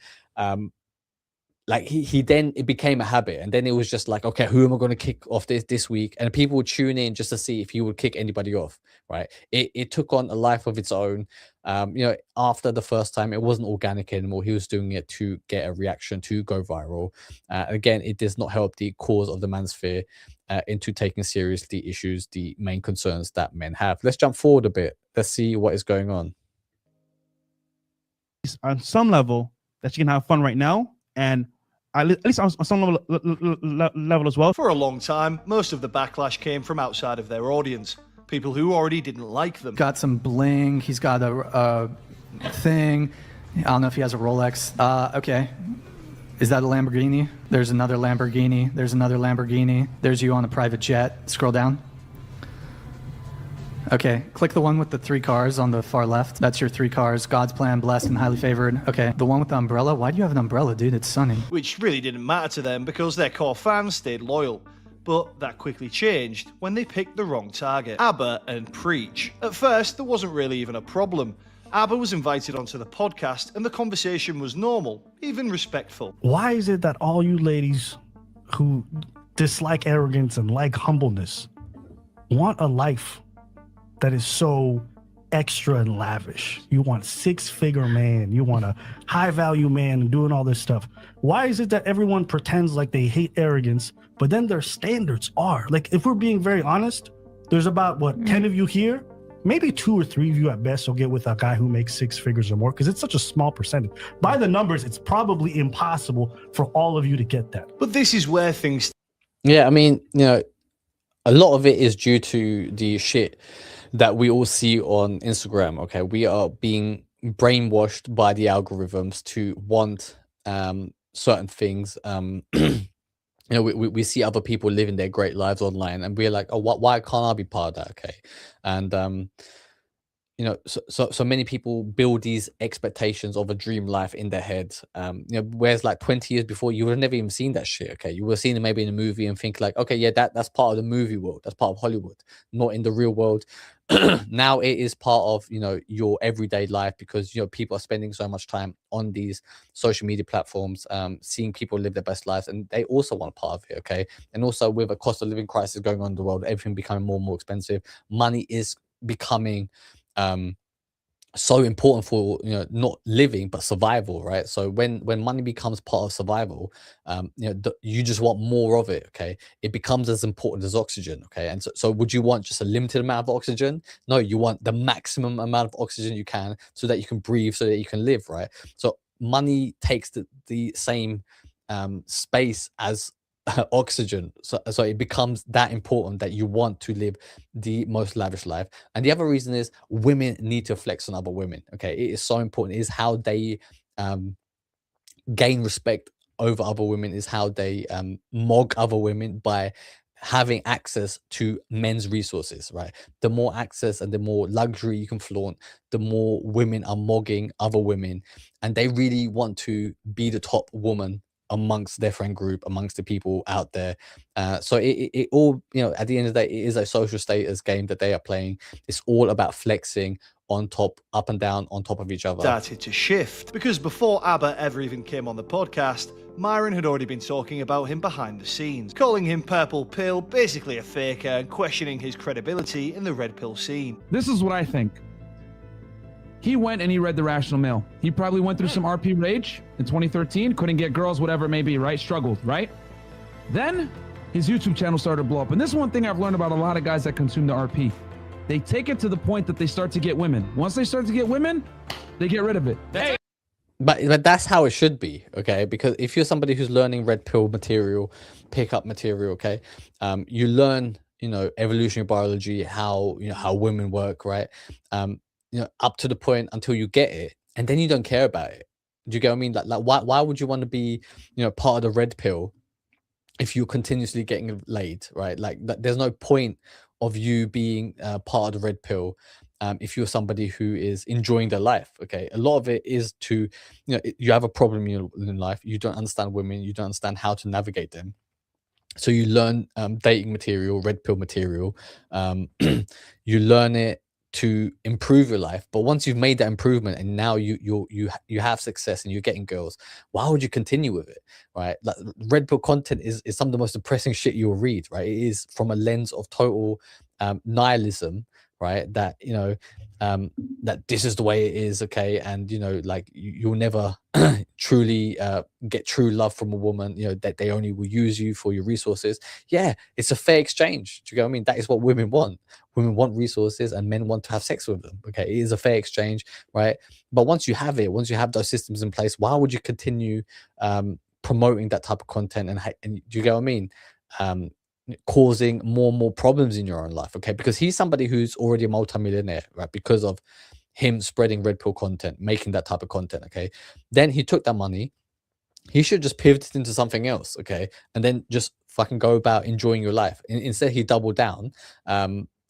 like he then, it became a habit, and then it was just like, okay, who am I going to kick off this week? And people would tune in just to see if he would kick anybody off, right? It took on a life of its own. You know, after the first time, it wasn't organic anymore. He was doing it to get a reaction, to go viral. Again, it does not help the cause of the manosphere into taking seriously issues, the main concerns that men have. Let's jump forward a bit. Let's see what is going on. On some level, that you can have fun right now, and at least on some level as well. For a long time, most of the backlash came from outside of their audience. People who already didn't like them. Got some bling. He's got a thing. I don't know if he has a Rolex. Okay. Is that a Lamborghini? There's another Lamborghini. There's another Lamborghini. There's you on a private jet. Scroll down. Okay, click the one with the 3 cars on the far left. That's your 3 cars. God's plan, blessed and highly favored. Okay, the one with the umbrella. Why do you have an umbrella, dude? It's sunny. Which really didn't matter to them because their core fans stayed loyal. But that quickly changed when they picked the wrong target. ABBA and Preach. At first, there wasn't really even a problem. ABBA was invited onto the podcast and the conversation was normal, even respectful. Why is it that all you ladies who dislike arrogance and like humbleness want a life that is so extra and lavish? You want 6-figure man, you want a high-value man and doing all this stuff. Why is it that everyone pretends like they hate arrogance, but then their standards are? Like, if we're being very honest, there's about, 10 of you here? Maybe 2 or 3 of you at best will get with a guy who makes 6 figures or more, because it's such a small percentage. By the numbers, it's probably impossible for all of you to get that. But this is where things... Yeah, I mean, you know, a lot of it is due to the shit that we all see on Instagram. Okay, we are being brainwashed by the algorithms to want certain things. You know, we see other people living their great lives online, and we're like, oh, why can't I be part of that? Okay, and you know, so many people build these expectations of a dream life in their heads. You know, whereas like 20 years before, you would have never even seen that shit. Okay, you would have seen it maybe in a movie and think like, okay, yeah, that's part of the movie world, that's part of Hollywood, not in the real world. Now it is part of, you know, your everyday life, because, you know, people are spending so much time on these social media platforms, seeing people live their best lives, and they also want a part of it. Okay, and also with a cost of living crisis going on in the world, everything becoming more and more expensive, money is becoming so important for, you know, not living but survival, right? So when money becomes part of survival, you know, you just want more of it. Okay, it becomes as important as oxygen. Okay, and so would you want just a limited amount of oxygen? No, you want the maximum amount of oxygen you can, so that you can breathe, so that you can live, right? So money takes the same space as oxygen, so it becomes that important that you want to live the most lavish life. And the other reason is women need to flex on other women. Okay, it is so important. It is how they gain respect over other women, is how they mog other women by having access to men's resources, right? The more access and the more luxury you can flaunt, the more women are mogging other women, and they really want to be the top woman amongst their friend group, amongst the people out there. So it all, you know, at the end of the day, it is a social status game that they are playing. It's all about flexing on top, up and down, on top of each other. Started to shift, because before ABBA ever even came on the podcast, Myron had already been talking about him behind the scenes, calling him Purple Pill, basically a faker, and questioning his credibility in the Red Pill scene. This is what I think. He went and he read The Rational Male. He probably went through some RP rage in 2013, couldn't get girls, whatever it may be, right? Struggled, right? Then his YouTube channel started to blow up. And this is one thing I've learned about a lot of guys that consume the RP. They take it to the point that they start to get women. Once they start to get women, they get rid of it. Hey. But that's how it should be, okay? Because if you're somebody who's learning red pill material, pickup material, okay, you learn, you know, evolutionary biology, how, you know, how women work, right? You know, up to the point until you get it, and then you don't care about it. Do you get what I mean? Like why would you want to be, you know, part of the red pill if you're continuously getting laid, right? Like there's no point of you being part of the red pill if you're somebody who is enjoying their life. Okay, a lot of it is to, you know, you have a problem in life, you don't understand women, you don't understand how to navigate them, so you learn dating material, red pill material. You learn it to improve your life, but once you've made that improvement and now you have success and you're getting girls, why would you continue with it, right? Like red pill content is some of the most depressing shit you'll read, right? It is from a lens of total nihilism, right? That, you know, that this is the way it is, okay, and, you know, like you'll never truly get true love from a woman, you know, that they only will use you for your resources. Yeah, it's a fair exchange. Do you get what I mean? That is what women want. Women want resources and men want to have sex with them. Okay, it is a fair exchange, right? But once you have it, once you have those systems in place, why would you continue promoting that type of content? And do you get what I mean? Causing more and more problems in your own life, okay? Because he's somebody who's already a multimillionaire, right? Because of him spreading red pill content, making that type of content, okay? Then he took that money, he should just pivot it into something else, okay? And then just fucking go about enjoying your life. Instead, he doubled down.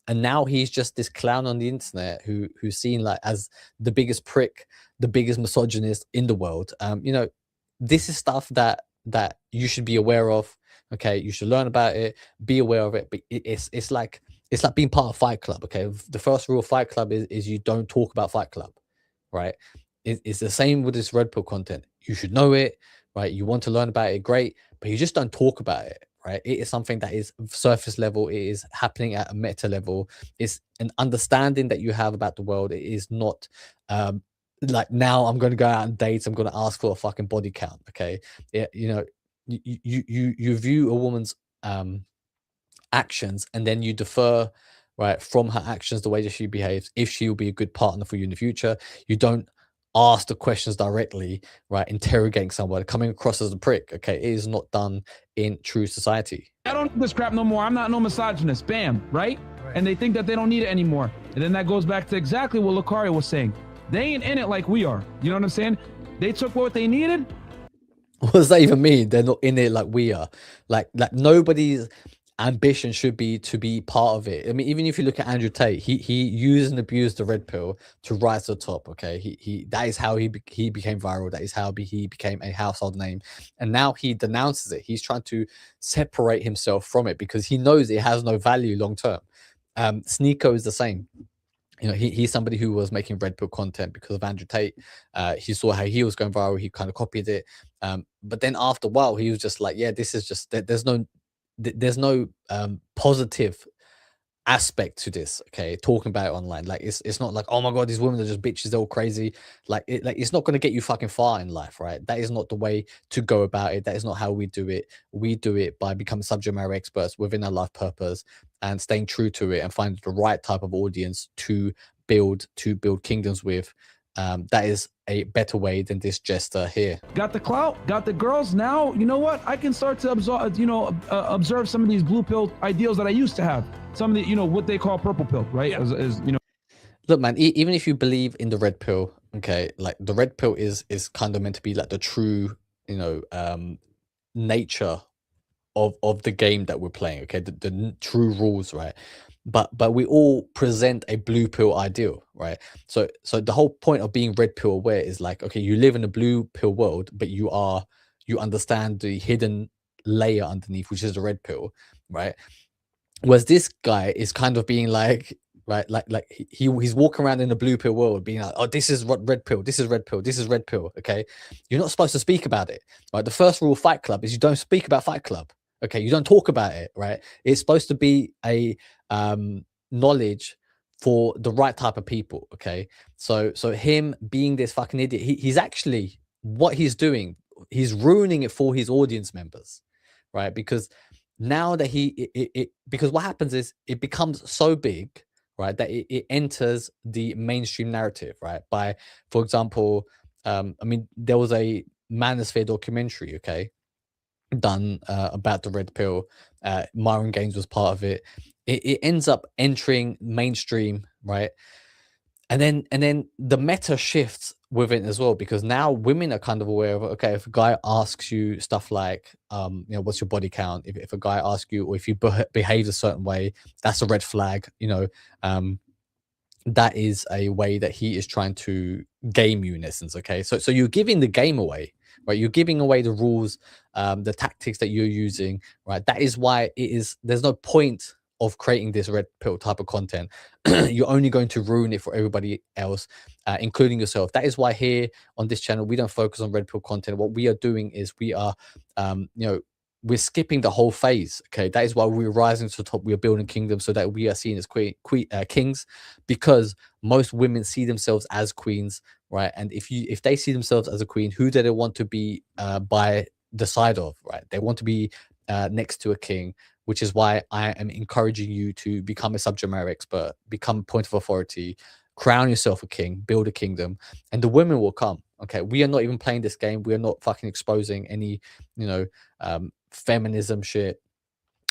And now he's just this clown on the internet who's seen like as the biggest prick, the biggest misogynist in the world. You know, this is stuff that you should be aware of. Okay, you should learn about it, be aware of it. But it's like being part of Fight Club. Okay, the first rule of Fight Club is you don't talk about Fight Club, right? It's the same with this red pill content. You should know it, right? You want to learn about it, great, but you just don't talk about it. Right, it is something that is surface level. It is happening at a meta level. It's an understanding that you have about the world. It is not like, now I'm going to go out on dates, I'm going to ask for a fucking body count. Okay, you know, you view a woman's actions and then you defer, right, from her actions, the way that she behaves, if she will be a good partner for you in the future. You don't ask the questions directly, right? Interrogating someone, coming across as a prick. Okay, it is not done in true society. I don't need this crap no more. I'm not no misogynist. Bam, right? And they think that they don't need it anymore. And then that goes back to exactly what Lucario was saying. They ain't in it like we are. You know what I'm saying? They took what they needed. What does that even mean? They're not in it like we are. Like nobody's ambition should be to be part of it. I mean, even if you look at Andrew Tate, he used and abused the red pill to rise to the top. Okay, he that is how he became viral. That is how he became a household name. And now he denounces it. He's trying to separate himself from it because he knows it has no value long term. Sneeko is the same. You know, he's somebody who was making red pill content because of Andrew Tate. He saw how he was going viral. He kind of copied it. But then after a while, he was just like, yeah, this is just, there's no positive aspect to this. Okay, talking about it online, like it's not like, oh my god, these women are just bitches, they're all crazy. Like it's not going to get you fucking far in life, right? That is not the way to go about it. That is not how we do it. We do it by becoming subject matter experts within our life purpose and staying true to it and find the right type of audience to build kingdoms with. That is a better way than this jester here. Got the clout, got the girls. Now, you know what? I can start to observe some of these blue pill ideals that I used to have. Some of the, you know, what they call purple pill, right? Yeah. As you know. Look, man, even if you believe in the red pill, okay, like the red pill is kind of meant to be like the true, you know, nature of the game that we're playing. Okay, the true rules, right? But we all present a blue pill ideal, right? So the whole point of being red pill aware is like, okay, you live in a blue pill world, but you are you understand the hidden layer underneath, which is the red pill, right? Whereas this guy is kind of being like, right, he's walking around in the blue pill world being like, oh, this is what red pill, this is red pill, this is red pill. Okay, you're not supposed to speak about it, right? The first rule of Fight Club is you don't speak about Fight Club. Okay, you don't talk about it, right? It's supposed to be a knowledge for the right type of people. Okay, so him being this fucking idiot, he's actually, what he's doing, he's ruining it for his audience members, right? Because now that because what happens is it becomes so big, right, that it enters the mainstream narrative, right? By, for example, I mean, there was a Manosphere documentary, okay, done about the red pill. Myron Gaines was part of it. It ends up entering mainstream, right? And then the meta shifts with it as well, because now women are kind of aware of, okay, if a guy asks you stuff like, you know, what's your body count? If a guy asks you, or if you behave a certain way, that's a red flag. You know, that is a way that he is trying to game you in essence. Okay, so you're giving the game away, right? You're giving away the rules, the tactics that you're using, right? That is why there's no point of creating this red pill type of content. You're only going to ruin it for everybody else, including yourself. That is why here on this channel we don't focus on red pill content. What we are doing is we are, you know, we're skipping the whole phase. Okay, that is why we're rising to the top. We are building kingdoms so that we are seen as kings, because most women see themselves as queens, right? And if they see themselves as a queen, who do they want to be by the side of, right? They want to be next to a king, which is why I am encouraging you to become a subject matter expert, become a point of authority, crown yourself a king, build a kingdom, and the women will come. Okay, we are not even playing this game. We are not fucking exposing any, you know, feminism shit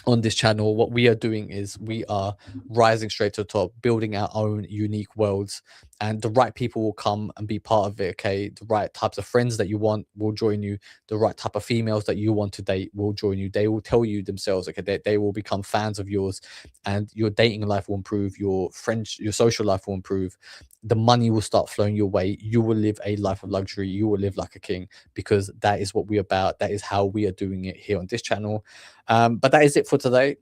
on this channel. What we are doing is we are rising straight to the top, building our own unique worlds, and the right people will come and be part of it. Okay, the right types of friends that you want will join you. The right type of females that you want to date will join you. They will tell you themselves, okay, they will become fans of yours, and your dating life will improve, your social life will improve, the money will start flowing your way. You will live a life of luxury. You will live like a king, because that is what we're about. That is how we are doing it here on this channel. But that is it for today.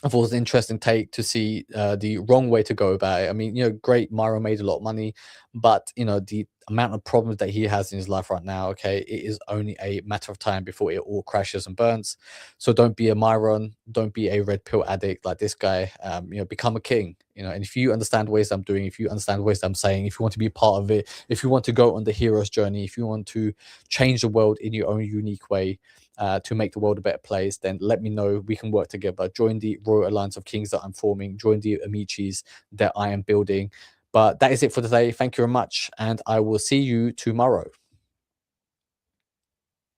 I thought it was an interesting take to see the wrong way to go about it. I mean, you know, great, Myron made a lot of money, but, you know, the amount of problems that he has in his life right now, okay, it is only a matter of time before it all crashes and burns. So don't be a Myron, don't be a red pill addict like this guy. You know, become a king, you know. And if you understand ways I'm doing, if you understand ways I'm saying, if you want to be a part of it, if you want to go on the hero's journey, if you want to change the world in your own unique way, to make the world a better place, then let me know. We can work together. Join the Royal Alliance of Kings that I'm forming. Join the Amichis that I am building. But that is it for today. Thank you very much, and I will see you tomorrow.